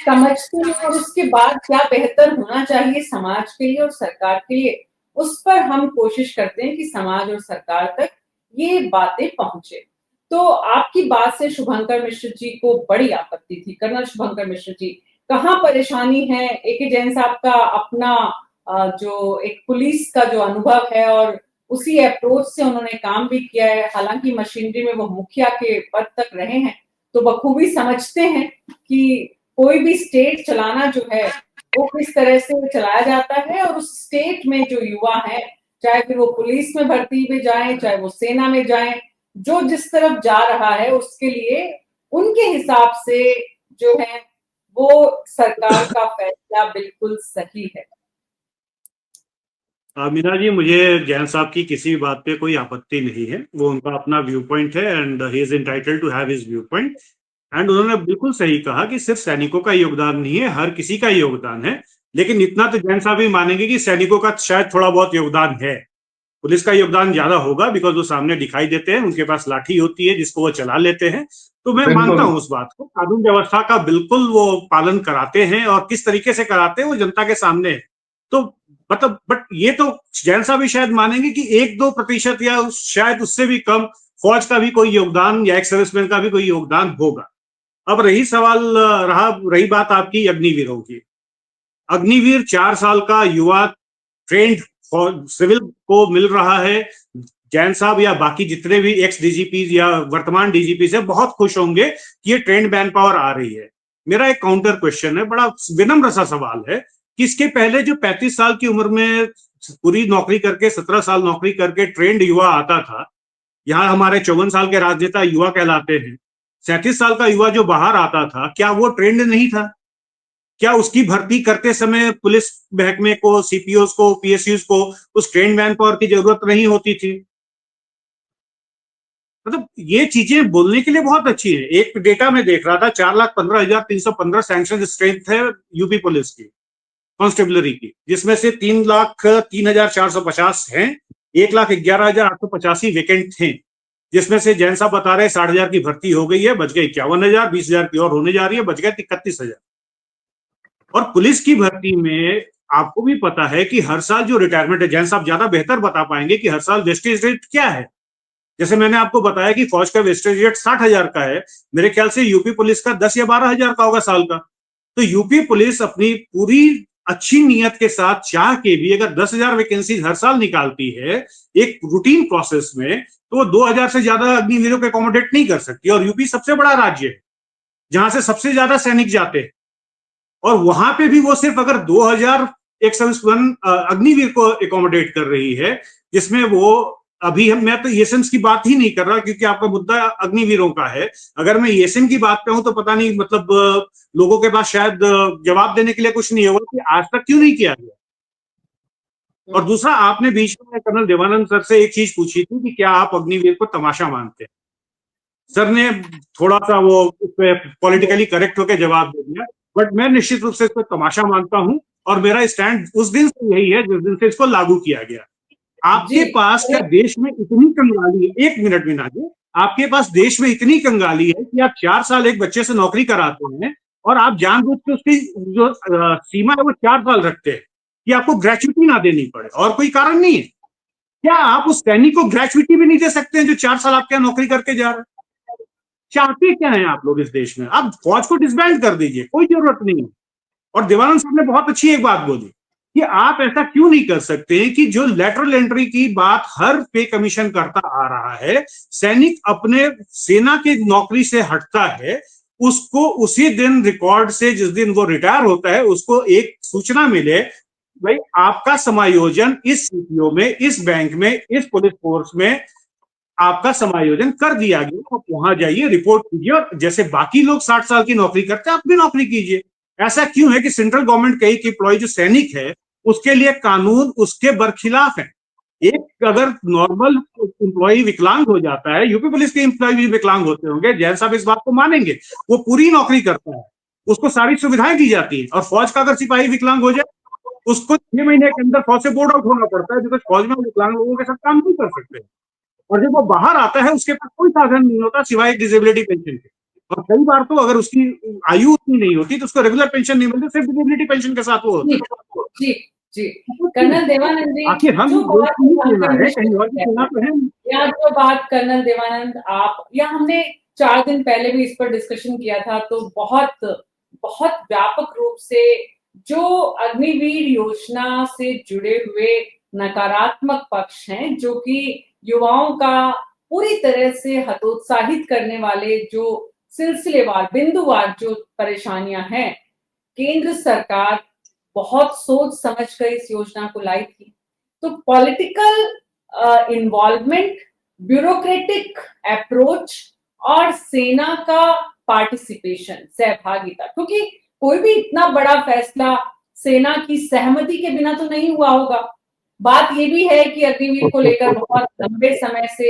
समझते हैं और उसके बाद क्या बेहतर होना चाहिए समाज के लिए और सरकार के लिए, उस पर हम कोशिश करते हैं कि समाज और सरकार तक ये बातें पहुंचे। तो आपकी बात से शुभंकर मिश्र जी को बड़ी आपत्ति थी। कर्नल शुभंकर मिश्र जी, कहाँ परेशानी है? एके जैन साहब का अपना जो एक पुलिस का जो अनुभव है और उसी अप्रोच से उन्होंने काम भी किया है, हालांकि मशीनरी में वो मुखिया के पद तक रहे हैं, तो बखूबी समझते हैं कि कोई भी स्टेट चलाना जो है वो किस तरह से चलाया जाता है और उस स्टेट में जो युवा है, चाहे फिर वो पुलिस में भर्ती में जाए, चाहे वो सेना में जाए, जो जिस तरफ जा रहा है उसके लिए उनके हिसाब से जो है वो सरकार का फैसला बिल्कुल सही है। मीना जी, मुझे जैन साहब की किसी भी बात पे कोई आपत्ति नहीं है, वो उनका अपना व्यू पॉइंट है and he is entitled to have his viewpoint. And उन्होंने बिल्कुल सही कहा कि सिर्फ सैनिकों का योगदान नहीं है, हर किसी का योगदान है, लेकिन इतना तो जैन साहब भी मानेंगे कि सैनिकों का शायद थोड़ा बहुत योगदान है, पुलिस का योगदान ज्यादा होगा, बिकॉज वो सामने दिखाई देते हैं, उनके पास लाठी होती है जिसको वो चला लेते हैं। तो मैं मानता हूं उस बात को, कानून व्यवस्था का बिल्कुल वो पालन कराते हैं और किस तरीके से कराते हैं वो जनता के सामने है। तो मतलब बट ये तो जैन साहब भी शायद मानेंगे कि 1-2% या शायद उससे भी कम फौज का भी कोई योगदान या एक सर्विसमैन का भी कोई योगदान होगा। अब रही बात आपकी अग्निवीरों की। अग्निवीर 4 साल का युवा ट्रेंड सिविल को मिल रहा है। जैन साहब या बाकी जितने भी एक्स डीजीपी या वर्तमान डीजीपी से बहुत खुश होंगे कि ये ट्रेंड मैन पावर आ रही है। मेरा एक काउंटर क्वेश्चन है, बड़ा विनम्र सा सवाल है कि इसके पहले जो 35 साल की उम्र में पूरी नौकरी करके 17 साल नौकरी करके ट्रेंड युवा आता था, यहाँ हमारे 54 साल के राजनेता युवा कहलाते हैं, 37 साल का युवा जो बाहर आता था, क्या वो ट्रेंड नहीं था? क्या उसकी भर्ती करते समय पुलिस महकमे को, सीपीओ को, पीएसयू को उस ट्रेंड मैन पावर की जरूरत नहीं होती थी? मतलब ये चीजें बोलने के लिए बहुत अच्छी है। एक डेटा में देख रहा था, 4,15,315 सैंक्शन स्ट्रेंथ है यूपी पुलिस की, कांस्टेबलरी की, जिसमें से 3,03,450 हैं, 1,11,885 वैकेंट थे, जिसमें से जैन साहब बता रहे 60,000 की भर्ती हो गई है, बच गए 51,000, 20,000 की और होने जा रही है, बच गए 31,000। और पुलिस की भर्ती में आपको भी पता है कि हर साल जो रिटायरमेंट है, जैन साहब ज्यादा बेहतर बता पाएंगे कि हर साल वेस्टेज रेट क्या है। जैसे मैंने आपको बताया कि फौज का वेस्टेज रेट 60,000 का है, मेरे ख्याल से यूपी पुलिस का 10 या 12,000 का होगा साल का। तो यूपी पुलिस अपनी पूरी अच्छी नियत के साथ चाह के भी अगर 10,000 वैकेंसी हर साल निकालती है एक रूटीन प्रोसेस में, तो वो 2,000 से ज्यादा अग्निवीरों को अकोमोडेट नहीं कर सकती। और यूपी सबसे बड़ा राज्य है जहां से सबसे ज्यादा सैनिक जाते हैं, और वहां पे भी वो सिर्फ अगर 2,000 एक सर्विसमैन अग्निवीर को अकोमोडेट कर रही है, जिसमें वो अभी मैं तो एएसएम्स की बात ही नहीं कर रहा, क्योंकि आपका मुद्दा अग्निवीरों का है। अगर मैं एएसएम की बात पे हूं तो पता नहीं, मतलब लोगों के पास शायद जवाब देने के लिए कुछ नहीं होगा कि आज तक क्यों नहीं किया गया। और दूसरा, आपने बीच में कर्नल देवानंद सर से एक चीज पूछी थी कि क्या आप अग्निवीर को तमाशा मानते हैं। सर ने थोड़ा सा वो पॉलिटिकली करेक्ट होकर जवाब दे दिया, बट मैं निश्चित रूप से इसको तमाशा मानता हूं और मेरा स्टैंड उस दिन से यही है जिस दिन से इसको लागू किया गया। आपके पास क्या देश में इतनी कंगाली है? 1 मिनट मीना जी, आपके पास देश में इतनी कंगाली है कि आप 4 साल एक बच्चे से नौकरी कराते हैं और आप जानबूझ के उसकी जो सीमा है वो 4 साल रखते हैं कि आपको ग्रेचुइटी ना देनी पड़े, और कोई कारण नहीं है। क्या आप उस सैनिक को ग्रेचुइटी भी नहीं दे सकते हैं जो 4 साल आपके यहाँ नौकरी करके जा रहा है? चाहते क्या है आप लोग इस देश में? आप फौज को डिसबैंड कर दीजिए, कोई जरूरत नहीं है। और देवानंद साहब ने बहुत अच्छी एक बात बोली कि आप ऐसा क्यों नहीं कर सकते कि जो लेटरल एंट्री की बात हर पे कमीशन करता आ रहा है, सैनिक अपने सेना की नौकरी से हटता है, उसको उसी दिन रिकॉर्ड से, जिस दिन वो रिटायर होता है, उसको एक सूचना मिले, भाई आपका समायोजन इस सीपीओ में, इस बैंक में, इस पुलिस फोर्स में आपका समायोजन कर दिया गया, आप वहां जाइए, रिपोर्ट कीजिए, और जैसे बाकी लोग 60 साल की नौकरी करते हैं आप भी नौकरी कीजिए। ऐसा क्यों है कि सेंट्रल गवर्नमेंट कही कि एम्प्लॉय जो सैनिक है उसके लिए कानून उसके बरखिलाफ है? एक अगर नॉर्मल एम्प्लॉय विकलांग हो जाता है, यूपी पुलिस के एम्प्लॉय भी विकलांग होते होंगे, जैन साहब इस बात को मानेंगे, वो पूरी नौकरी करता है, उसको सारी सुविधाएं दी जाती है। और फौज का अगर सिपाही विकलांग हो जाए, उसको 6 महीने के अंदर फौज से बोर्ड आउट होना पड़ता है, बिकॉज फौज में विकलांग लोगों के साथ काम नहीं कर सकते। और जब वो बाहर आता है, उसके पास कोई साधन नहीं होता सिवाय डिसेबिलिटी पेंशन के। और कई बार तो अगर उसकी आयु उतनी नहीं होती तो उसको रेगुलर पेंशन नहीं मिलती, सिर्फ डिसेबिलिटी पेंशन के साथ वो होता है। जी जी कर्नल देवानंद जी, आखिर हम जो बात सेना है, कहीं और की सेना तो है नहीं। या जो बात कर्नल देवानंद आप या हमने 4 दिन पहले भी इस पर डिस्कशन किया था, तो बहुत व्यापक रूप से जो अग्निवीर योजना से जुड़े हुए नकारात्मक पक्ष हैं, जो कि युवाओं का पूरी तरह से हतोत्साहित करने वाले जो सिलसिलेवार बिंदुवार जो परेशानियां हैं, केंद्र सरकार बहुत सोच समझकर इस योजना को लाई थी। तो पॉलिटिकल इन्वॉल्वमेंट, ब्यूरोक्रेटिक अप्रोच और सेना का पार्टिसिपेशन, सहभागिता, क्योंकि कोई भी इतना बड़ा फैसला सेना की सहमति के बिना तो नहीं हुआ होगा। बात ये भी है कि अग्निवीर को लेकर बहुत लंबे समय से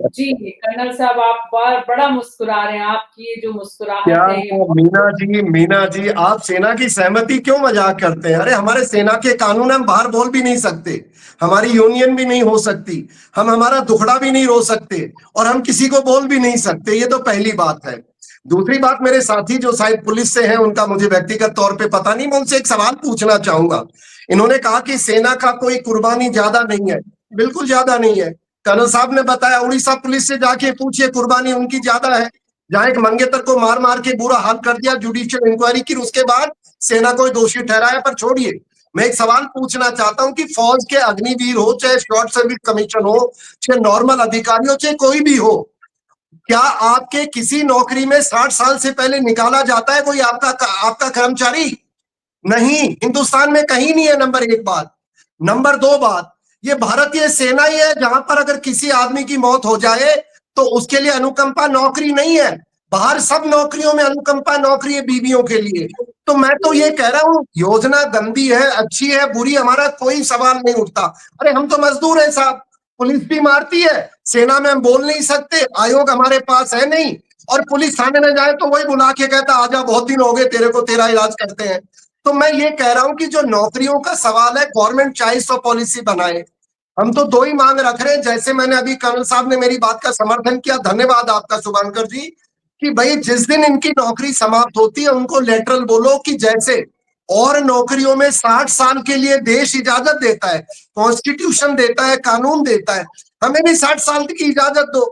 जी कर्नल साहब आप बड़ा मुस्कुरा रहे हैं, आपकी ये जो मुस्कुराहट क्या है। मीना जी आप सेना की सहमति क्यों मजाक करते हैं? अरे हमारे सेना के कानून हम बाहर बोल भी नहीं सकते, हमारी यूनियन भी नहीं हो सकती, हम हमारा दुखड़ा भी नहीं रो सकते और हम किसी को बोल भी नहीं सकते। ये तो पहली बात है। दूसरी बात, मेरे साथी जो शायद पुलिस से हैं, उनका मुझे व्यक्तिगत तौर पे पता नहीं, मैं उनसे एक सवाल पूछना चाहूंगा। इन्होंने कहा कि सेना का कोई कुर्बानी ज्यादा नहीं है। बिल्कुल ज्यादा नहीं है। कर्नल साहब ने बताया, उड़ीसा पुलिस से जाके पूछिए, कुर्बानी उनकी ज्यादा है। जहां एक मंगेतर को मार मार के बुरा हाल कर दिया, जुडिशियल इंक्वायरी की, उसके बाद सेना को दोषी ठहराया। पर छोड़िए, मैं एक सवाल पूछना चाहता हूं कि फौज के अग्निवीर हो, चाहे शॉर्ट सर्विस कमीशन हो, चाहे नॉर्मल अधिकारी हो, चाहे कोई भी हो, क्या आपके किसी नौकरी में 60 साल से पहले निकाला जाता है कोई आपका कर्मचारी? नहीं, हिंदुस्तान में कहीं नहीं है। नंबर 1 बात। नंबर 2 बात, ये भारतीय सेना ही है जहां पर अगर किसी आदमी की मौत हो जाए तो उसके लिए अनुकंपा नौकरी नहीं है। बाहर सब नौकरियों में अनुकंपा नौकरी है बीवियों के लिए। तो मैं तो ये कह रहा हूं, योजना गंदी है, अच्छी है, बुरी, हमारा कोई सवाल नहीं उठता। अरे हम तो मजदूर हैं साहब, पुलिस भी मारती है, सेना में हम बोल नहीं सकते, आयोग हमारे पास है नहीं, और पुलिस थाने में जाए तो वही बुला के कहता आजा, बहुत दिन हो गए तेरे को, तेरा इलाज करते हैं। तो मैं ये कह रहा हूं कि जो नौकरियों का सवाल है, गवर्नमेंट चॉइस ऑफ पॉलिसी बनाए। हम तो 2 ही मांग रख रहे हैं, जैसे मैंने अभी कर्नल साहब ने मेरी बात का समर्थन किया, धन्यवाद आपका शुभंकर जी, कि भाई जिस दिन इनकी नौकरी समाप्त होती है उनको लेटरल बोलो कि जैसे और नौकरियों में 60 साल के लिए देश इजाजत देता है, कॉन्स्टिट्यूशन देता है, कानून देता है, हमें भी 60 साल की इजाजत दो।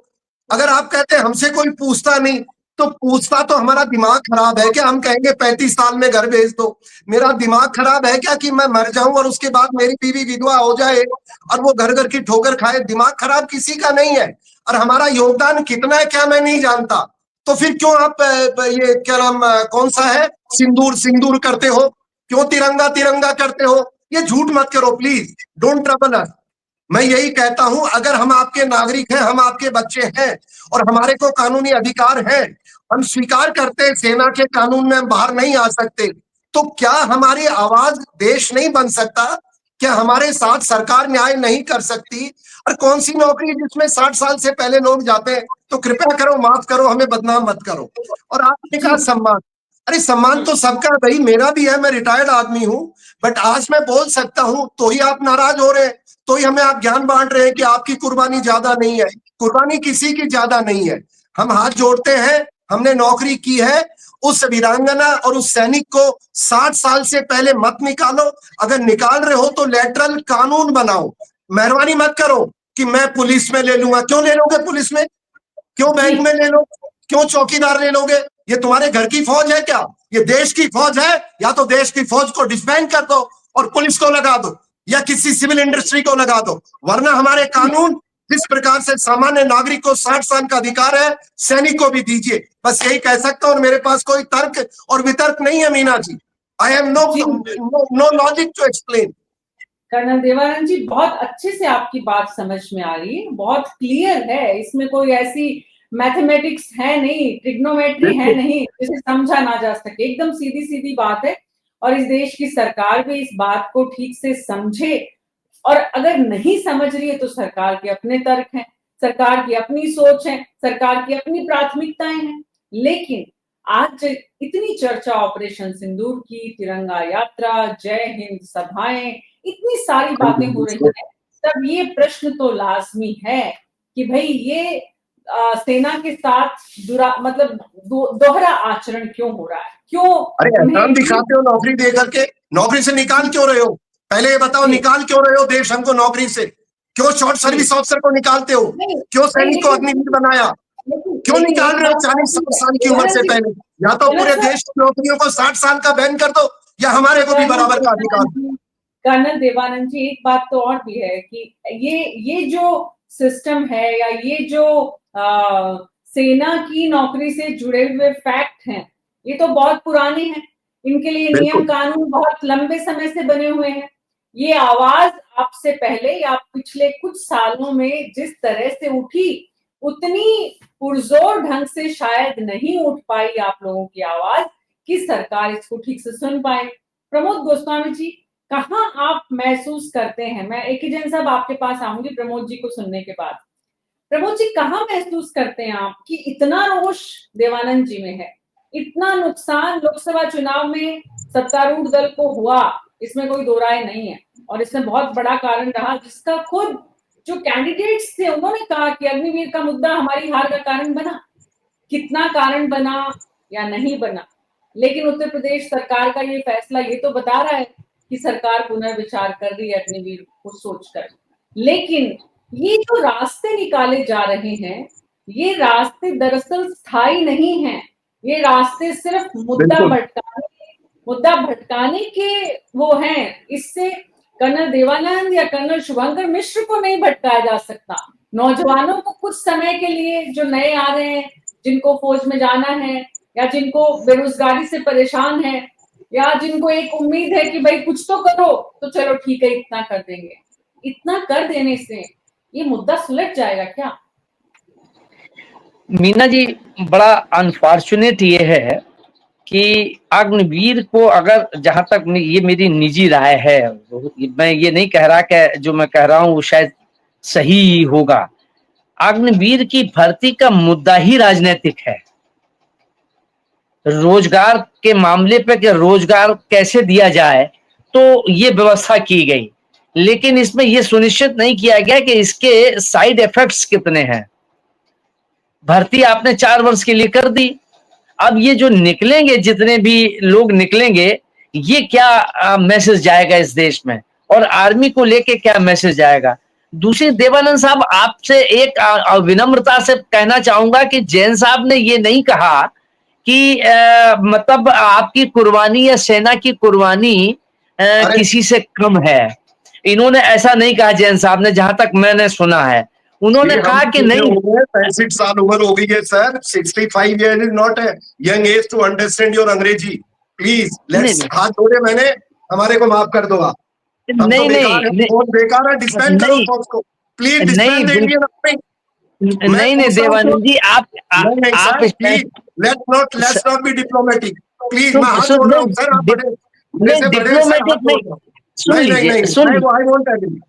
अगर आप कहते हैं हमसे कोई पूछता नहीं, तो पूछता तो हमारा दिमाग खराब है क्या? हम कहेंगे 35 साल में घर भेज दो। मेरा दिमाग खराब है क्या कि मैं मर जाऊं और उसके बाद मेरी बीवी विधवा हो जाए और वो घर घर की ठोकर खाए? दिमाग खराब किसी का नहीं है। और हमारा योगदान कितना है क्या मैं नहीं जानता, तो फिर क्यों आप ये क्या नाम कौन सा है, सिंदूर सिंदूर करते हो? क्यों तिरंगा तिरंगा करते हो? ये झूठ मत करो प्लीज, डोंट ट्रबल अस। मैं यही कहता हूं, अगर हम आपके नागरिक हैं, हम आपके बच्चे हैं और हमारे को कानूनी अधिकार है, हम स्वीकार करते हैं सेना के कानून में हम बाहर नहीं आ सकते, तो क्या हमारी आवाज देश नहीं बन सकता? क्या हमारे साथ सरकार न्याय नहीं कर सकती? और कौन सी नौकरी जिसमें 60 साल से पहले लोग जाते हैं? तो कृपया करो, माफ करो, हमें बदनाम मत करो। और आपने कहा सम्मान, अरे सम्मान तो सबका भाई, मेरा भी है, मैं रिटायर्ड आदमी हूं, बट आज मैं बोल सकता हूं तो ही आप नाराज हो रहे हैं, तो ही हमें आप ज्ञान बांट रहे हैं कि आपकी कुर्बानी ज्यादा नहीं है। कुर्बानी किसी की ज्यादा नहीं है। हम हाथ जोड़ते हैं, हमने नौकरी की है, उस वीरांगना और उस सैनिक को 60 साल से पहले मत निकालो। अगर निकाल रहे हो तो लेटरल कानून बनाओ। मेहरबानी मत करो कि मैं पुलिस में ले लूंगा। क्यों ले लोगे पुलिस में? क्यों बैंक में ले लो? क्यों चौकीदार ले लोगे? ये तुम्हारे घर की फौज है क्या? ये देश की फौज है। या तो देश की फौज को डिस्बैंड कर दो और पुलिस को लगा दो, या किसी सिविल इंडस्ट्री को लगा दो, वरना हमारे कानून जिस प्रकार से सामान्य नागरिक को 60 साल का अधिकार है, सैनिक को भी दीजिए। बस यही कह सकता हूं, और मेरे पास कोई तर्क और वितर्क नहीं है Meena ji. I have no logic to explain. Colonel Devanand ji, बहुत अच्छे से आपकी बात समझ में आ रही है, बहुत क्लियर है, इसमें कोई ऐसी मैथमेटिक्स है नहीं, ट्रिग्नोमेट्री है नहीं जिसे समझा ना जा सके, एकदम सीधी सीधी बात है। और इस देश की सरकार भी इस बात को ठीक से समझे, और अगर नहीं समझ रही है तो सरकार के अपने तर्क हैं, सरकार की अपनी सोच है, सरकार की अपनी प्राथमिकताएं हैं। लेकिन आज इतनी चर्चा ऑपरेशन सिंदूर की, तिरंगा यात्रा, जय हिंद सभाएं, इतनी सारी बातें हो रही हैं, तब ये प्रश्न तो लाजमी है कि भाई ये सेना के साथ मतलब दोहरा आचरण क्यों हो रहा है, क्यों अरे एहसान दिखाते हो नौकरी दे करके, नौकरी से निकाल क्यों रहे हो? पहले ये बताओ, निकाल क्यों रहे हो देश हमको नौकरी से? क्यों शॉर्ट सर्विस ऑफिसर को निकालते हो? क्यों सैनिक को अग्निवीर बनाया? क्यों निकाल रहे हो 40-60 साल की उम्र से पहले? या तो पूरे देश की नौकरियों को 60 साल का बैन कर दो, या हमारे को भी बराबर का अधिकार। कर्नल देवानंद जी, एक बात तो और भी है कि ये जो सिस्टम है या ये जो सेना की नौकरी से जुड़े हुए फैक्ट हैं, ये तो बहुत पुराने हैं। इनके लिए नियम कानून बहुत लंबे समय से बने हुए हैं। ये आवाज आपसे पहले या पिछले कुछ सालों में जिस तरह से उठी, उतनी पुरजोर ढंग से शायद नहीं उठ पाई आप लोगों की आवाज कि सरकार इसको ठीक से सुन पाए। प्रमोद गोस्वामी जी, कहाँ आप महसूस करते हैं, मैं एक ही जन साहब आपके पास आऊंगी प्रमोद जी को सुनने के बाद, प्रमोद जी कहाँ महसूस करते हैं आप कि इतना रोष देवानंद जी में है, इतना नुकसान लोकसभा चुनाव में सत्तारूढ़ दल को हुआ, इसमें कोई दो राय नहीं है, और इसमें बहुत बड़ा कारण रहा जिसका खुद जो कैंडिडेट्स थे उन्होंने कहा कि अग्निवीर का मुद्दा हमारी हार का कारण बना। कितना कारण बना या नहीं बना, लेकिन उत्तर प्रदेश सरकार का ये फैसला ये तो बता रहा है कि सरकार पुनर्विचार कर रही है अग्निवीर को सोचकर। लेकिन ये जो रास्ते निकाले जा रहे हैं, ये रास्ते दरअसल स्थायी नहीं हैं। ये रास्ते सिर्फ मुद्दा भटकाने के वो हैं। इससे कर्नल देवानंद या कर्नल शुभंकर मिश्र को नहीं भटकाया जा सकता। नौजवानों को कुछ समय के लिए, जो नए आ रहे हैं, जिनको फौज में जाना है या जिनको बेरोजगारी से परेशान है या जिनको एक उम्मीद है कि भाई कुछ तो करो, तो चलो ठीक है इतना कर देंगे, इतना कर देने से ये मुद्दा सुलझ जाएगा क्या? मीना जी, बड़ा अनफॉर्चुनेट ये है कि अग्निवीर को, अगर जहां तक ये मेरी निजी राय है, मैं ये नहीं कह रहा कि जो मैं कह रहा हूं वो शायद सही होगा, अग्निवीर की भर्ती का मुद्दा ही राजनीतिक है। रोजगार के मामले पे कि रोजगार कैसे दिया जाए, तो ये व्यवस्था की गई, लेकिन इसमें यह सुनिश्चित नहीं किया गया कि इसके साइड इफेक्ट्स कितने हैं। भर्ती आपने 4 वर्ष के लिए कर दी, अब ये जो निकलेंगे, जितने भी लोग निकलेंगे, ये क्या मैसेज जाएगा इस देश में, और आर्मी को लेके क्या मैसेज जाएगा। दूसरी, देवानंद साहब, आपसे एक विनम्रता से कहना चाहूंगा कि जैन साहब ने ये नहीं कहा कि मतलब आपकी कुर्बानी या सेना की कुर्बानी किसी से कम है। इन्होंने ऐसा नहीं कहा जैन साहब ने, जहां तक मैंने सुना है। उन्होंने कहा कि नहीं, 65 साल उम्र हो गई है sir, 65 year is not a young age to understand your अंग्रेजी। प्लीज लेट्स, हाथ जोड़े मैंने, हमारे को माफ कर दो आप। नहीं बेकार है, डिस्बैंड करो फौज को प्लीज, डिस्बैंड द इंडियन आर्मी। नहीं देवानंद जी, आप let's not be diplomatic please. मैं हाथ जोड़ रहा हूं सर, आप बड़े डिप्लोमेटिक नहीं, सुन लीजिए, सुन लीजिए, I won't agree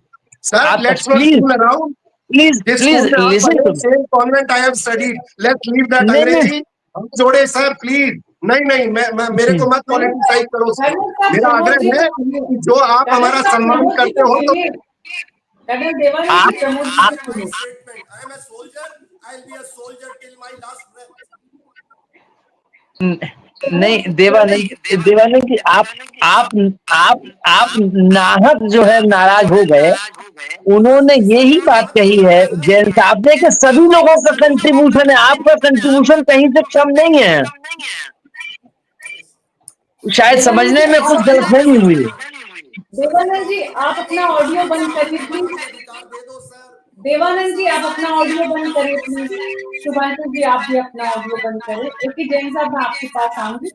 sir, let's not fool around. Please listen to same convent I have studied, let's leave that अंग्रेजी। हम जोड़े सर प्लीज। नहीं, मैं मेरे को मत पॉलिटिसाइज करो सर। मेरा आग्रह है कि जो आप हमारा सम्मान करते हो तो नहीं, देवानंद जी, आप नाहक जो है नाराज हो गए। उन्होंने यही बात कही है जैन साहब ने कि सभी लोगों का कंट्रीब्यूशन है, आपका कंट्रीब्यूशन कहीं से कम नहीं है। शायद समझने में कुछ गलतफहमी हुई। देवानंद जी, आप अपना ऑडियो बंद करिए प्लीज। देवानंद जी, आप अपना ऑडियो बंद करिए प्लीज। शुभांशु जी, आप भी अपना ऑडियो बंद करें। एक ही जैन साहब, मैं आपके पास आऊंगी,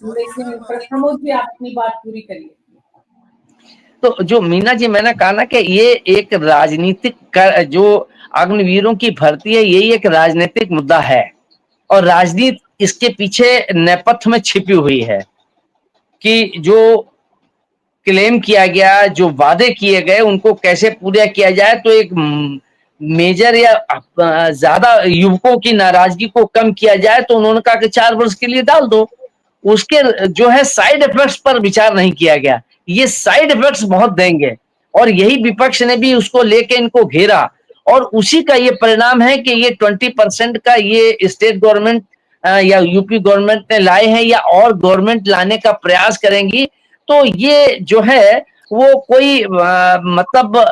लेकिन प्रमोद जी आप अपनी बात पूरी करिए। तो जो मीना जी, मैंने कहा ना कि ये एक राजनीतिक, जो अग्निवीरों की भर्ती है, यही एक राजनीतिक मुद्दा है, और राजनीति इसके पीछे नेपथ्य में छिपी हुई है कि जो क्लेम किया गया, जो वादे किए गए उनको कैसे पूरा किया जाए। तो एक मेजर या ज्यादा युवकों की नाराजगी को कम किया जाए तो उन्होंने कहा कि 4 वर्ष के लिए डाल दो। उसके जो है साइड इफेक्ट्स पर विचार नहीं किया गया। ये साइड इफेक्ट्स बहुत देंगे और यही विपक्ष ने भी उसको लेके इनको घेरा और उसी का ये परिणाम है कि ये 20% का ये स्टेट गवर्नमेंट या यूपी गवर्नमेंट ने लाए हैं या और गवर्नमेंट लाने का प्रयास करेंगी। तो ये जो है वो कोई मतलब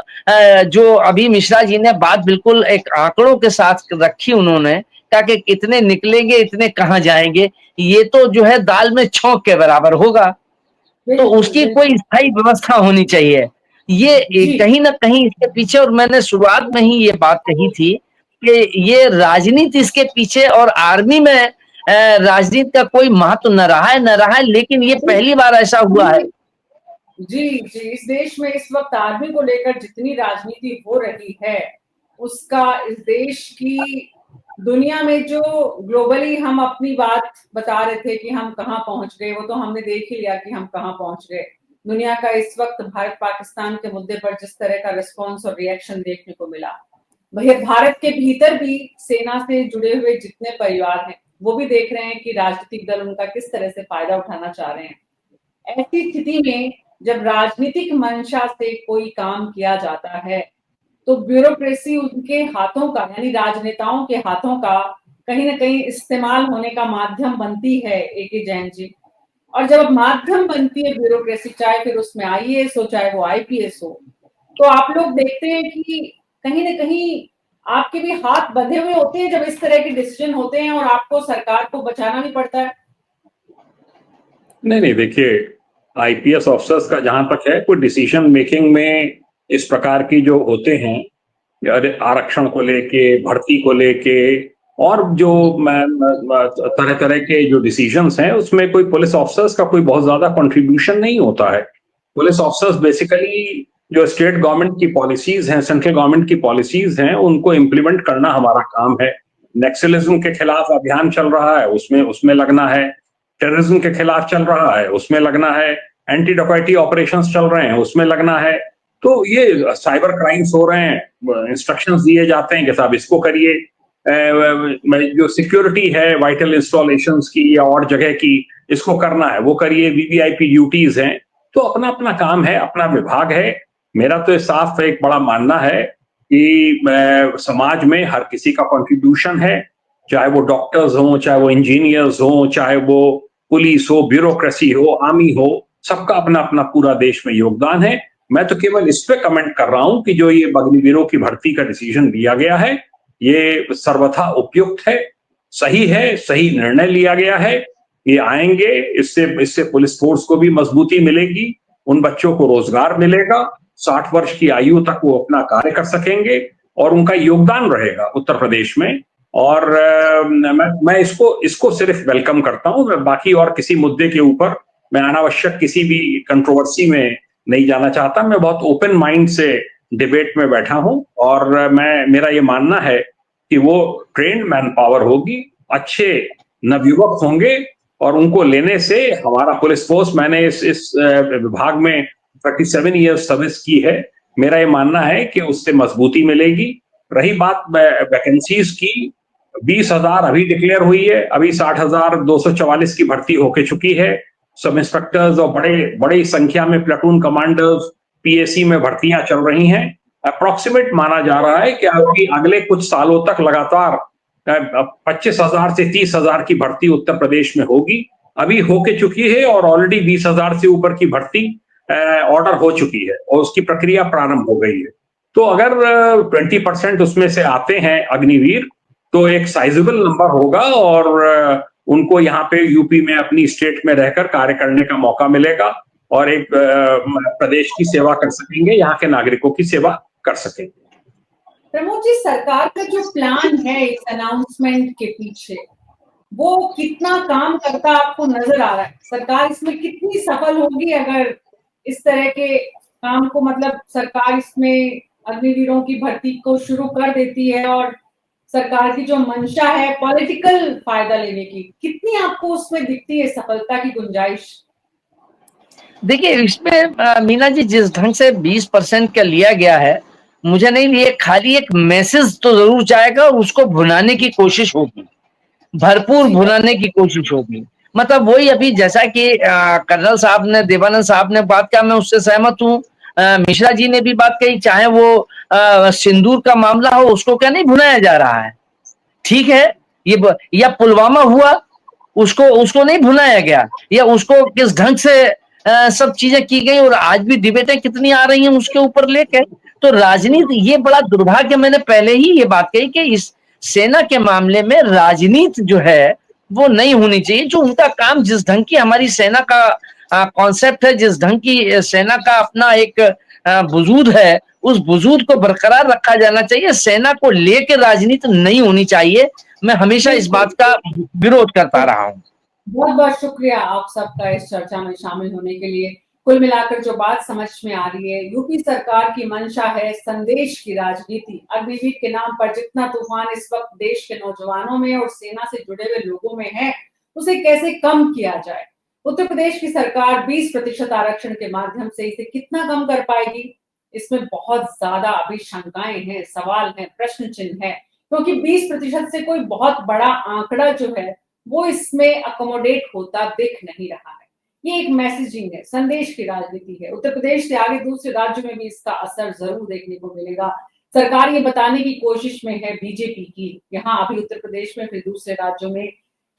जो अभी मिश्रा जी ने बात बिल्कुल एक आंकड़ों के साथ रखी, उन्होंने कहा कि इतने निकलेंगे इतने कहाँ जाएंगे, ये तो जो है दाल में छौंक के बराबर होगा। तो उसकी कोई स्थायी व्यवस्था होनी चाहिए। ये कहीं ना कहीं इसके पीछे, और मैंने शुरुआत में ही ये बात कही थी कि ये राजनीति इसके पीछे और आर्मी में राजनीति का कोई महत्व न रहा है, लेकिन ये पहली बार ऐसा हुआ है। जी जी, इस देश में इस वक्त आर्मी को लेकर जितनी राजनीति हो रही है उसका इस देश की दुनिया में जो ग्लोबली हम अपनी बात बता रहे थे कि हम कहाँ पहुंच गए, वो तो हमने देख ही लिया कि हम कहाँ पहुंच गए। दुनिया का इस वक्त भारत पाकिस्तान के मुद्दे पर जिस तरह का रिस्पॉन्स और रिएक्शन देखने को मिला, वही भारत के भीतर भी सेना से जुड़े हुए जितने परिवार हैं वो भी देख रहे हैं कि राजनीतिक दल उनका किस तरह से फायदा उठाना चाह रहे हैं। ऐसी स्थिति में जब राजनीतिक मंशा से कोई काम किया जाता है तो ब्यूरोक्रेसी उनके हाथों का, यानी राजनेताओं के हाथों का कहीं ना कहीं इस्तेमाल होने का माध्यम बनती है ए.के. जैन जी। और जब माध्यम बनती है ब्यूरोक्रेसी, चाहे फिर उसमें आईएएस हो चाहे वो आईपीएस हो, तो आप लोग देखते हैं कि कहीं ना कहीं आपके भी हाथ बंधे हुए होते हैं जब इस तरह के डिसीजन होते हैं और आपको सरकार को बचाना भी पड़ता है। नहीं, देखिए, आईपीएस ऑफिसर्स का जहां तक है, कोई डिसीजन मेकिंग में इस प्रकार की जो होते हैं, आरक्षण को लेके, भर्ती को लेके और जो तरह तरह के जो डिसीजंस हैं, उसमें कोई पुलिस ऑफिसर्स का कोई बहुत ज्यादा कंट्रीब्यूशन नहीं होता है। पुलिस ऑफिसर्स बेसिकली जो स्टेट गवर्नमेंट की पॉलिसीज हैं, सेंट्रल गवर्नमेंट की पॉलिसीज हैं, उनको इम्प्लीमेंट करना हमारा काम है। नक्सलिज्म के खिलाफ अभियान चल रहा है, उसमें लगना है। टेररिज्म के खिलाफ चल रहा है, उसमें लगना है। एंटी डकैती ऑपरेशंस चल रहे हैं, उसमें लगना है। तो ये साइबर क्राइम्स हो रहे हैं, इंस्ट्रक्शंस दिए जाते हैं कि साहब इसको करिए। जो सिक्योरिटी है वाइटल इंस्टॉलेशंस की या और जगह की, इसको करना है, वो करिए। वीवीआईपी ड्यूटीज हैं, तो अपना अपना काम है, अपना विभाग है। मेरा तो साफ एक बड़ा मानना है कि समाज में हर किसी का कंट्रीब्यूशन है, चाहे वो डॉक्टर्स हों, चाहे वो इंजीनियर्स हों, चाहे वो पुलिस हो, ब्यूरोक्रेसी हो, आर्मी हो, सबका अपना अपना पूरा देश में योगदान है। मैं तो केवल इस पे कमेंट कर रहा हूं कि जो ये अग्निवीरों की भर्ती का डिसीजन लिया गया है, ये सर्वथा उपयुक्त है, सही निर्णय लिया गया है। ये आएंगे, इससे पुलिस फोर्स को भी मजबूती मिलेगी, उन बच्चों को रोजगार मिलेगा, 60 वर्ष की आयु तक वो अपना कार्य कर सकेंगे और उनका योगदान रहेगा उत्तर प्रदेश में। और मैं इसको सिर्फ वेलकम करता हूं। बाकी और किसी मुद्दे के ऊपर मैं अनावश्यक किसी भी कंट्रोवर्सी में नहीं जाना चाहता। मैं बहुत ओपन माइंड से डिबेट में बैठा हूं और मेरा ये मानना है कि वो ट्रेन्ड मैन पावर होगी, अच्छे नवयुवक होंगे और उनको लेने से हमारा पुलिस फोर्स, मैंने इस विभाग में 37 ईयर्स सर्विस की है, मेरा ये मानना है कि उससे मजबूती मिलेगी। रही बात वैकेंसीज की, 20,000 अभी डिक्लेयर हुई है, अभी 60,244 की भर्ती होके चुकी है। सब इंस्पेक्टर्स और बड़ी संख्या में प्लेटून कमांडर्स, पीएसी में भर्तियां चल रही हैं। अप्रोक्सीमेट माना जा रहा है कि अगले कुछ सालों तक लगातार 25,000 से 30,000 की भर्ती उत्तर प्रदेश में होगी। अभी होके चुकी है और ऑलरेडी 20,000 से ऊपर की भर्ती ऑर्डर हो चुकी है और उसकी प्रक्रिया प्रारंभ हो गई है। तो अगर 20% उसमें से आते हैं अग्निवीर, तो एक साइजेबल नंबर होगा और उनको यहाँ पे यूपी में अपनी स्टेट में रहकर कार्य करने का मौका मिलेगा और एक प्रदेश की सेवा कर सकेंगे, यहाँ के नागरिकों की सेवा कर सकेंगे। प्रमोद जी, सरकार का जो प्लान है इस अनाउंसमेंट के पीछे, वो कितना काम करता आपको नजर आ रहा है? सरकार इसमें कितनी सफल होगी अगर इस तरह के काम को, मतलब सरकार इसमें अग्निवीरों की भर्ती को शुरू कर देती है और सरकार की जो मंशा है पॉलिटिकल फायदा लेने की, कितनी आपको उसमें दिखती है सफलता की गुंजाइश? देखिए इसमें मीना जी जिस ढंग से 20% का लिया गया है, मुझे नहीं, ये खाली एक मैसेज तो जरूर जाएगा और उसको भुनाने की कोशिश होगी, भरपूर भुनाने की कोशिश होगी। मतलब वही अभी जैसा कि कर्नल साहब ने, देवानंद साहब ने बात किया, मैं उससे सहमत हूँ। मिश्रा जी ने भी बात कही, चाहे वो सिंदूर का मामला हो, उसको क्या नहीं भुनाया जा रहा है, ठीक है। या पुलवामा हुआ, उसको उसको नहीं भुनाया गया, या उसको किस ढंग से सब चीजें की गई, और आज भी डिबेटें कितनी आ रही हैं उसके ऊपर लेके। तो राजनीति, ये बड़ा दुर्भाग्य, मैंने पहले ही ये बात कही कि इस सेना के मामले में राजनीति जो है वो नहीं होनी चाहिए। जो उनका काम, जिस ढंग की हमारी सेना का कॉन्सेप्ट है, जिस ढंग की सेना का अपना एक वजूद है, उस वजूद को बरकरार रखा जाना चाहिए। सेना को लेकर राजनीति नहीं होनी चाहिए। मैं हमेशा इस बात का विरोध करता रहा हूं। बहुत बहुत शुक्रिया आप सबका इस चर्चा में शामिल होने के लिए। कुल मिलाकर जो बात समझ में आ रही है, यूपी सरकार की मंशा है संदेश की राजनीति। अग्निवीर के नाम पर जितना तूफान इस वक्त देश के नौजवानों में और सेना से जुड़े हुए लोगों में है, उसे कैसे कम किया जाए। उत्तर प्रदेश की सरकार 20% आरक्षण के माध्यम से इसे कितना कम कर पाएगी, इसमें बहुत ज्यादा अभी शंकाएं हैं, सवाल हैं, प्रश्न चिन्ह है, क्योंकि 20% से कोई बहुत बड़ा आंकड़ा जो है वो इसमें अकोमोडेट होता दिख नहीं रहा है। ये एक मैसेजिंग है, संदेश की राजनीति है। उत्तर प्रदेश से आगे दूसरे राज्यों में भी इसका असर जरूर देखने को मिलेगा। सरकार ये बताने की कोशिश में है बीजेपी की, यहाँ अभी उत्तर प्रदेश में, फिर दूसरे राज्यों में,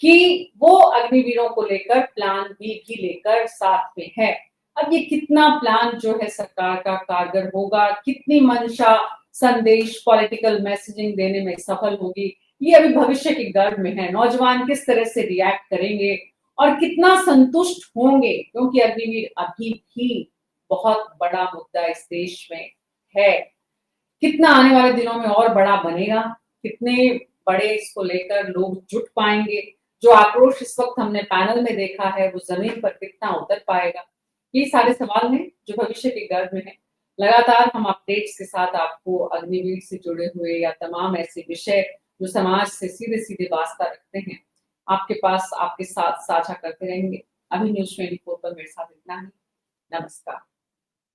कि वो अग्निवीरों को लेकर प्लान बी भी लेकर साथ में है। अब ये कितना प्लान जो है सरकार का कारगर होगा, कितनी मंशा संदेश, पॉलिटिकल मैसेजिंग देने में सफल होगी, ये अभी भविष्य के गर्भ में है। नौजवान किस तरह से रिएक्ट करेंगे और कितना संतुष्ट होंगे, क्योंकि अग्निवीर अभी भी बहुत बड़ा मुद्दा इस देश में है। कितना आने वाले दिनों में और बड़ा बनेगा, कितने बड़े इसको लेकर लोग जुट पाएंगे, जो आक्रोश इस वक्त हमने पैनल में देखा है वो जमीन पर कितना उतर पाएगा, ये सारे सवाल हैं जो भविष्य के गर्भ में है। लगातार हम अपडेट्स के साथ आपको अग्निवीर से जुड़े हुए या तमाम ऐसे विषय जो समाज से सीधे सीधे वास्ता रखते हैं, आपके पास, आपके साथ साझा करते रहेंगे। अभी न्यूज़ 24 पर मेरे साथ इतना ही। नमस्कार।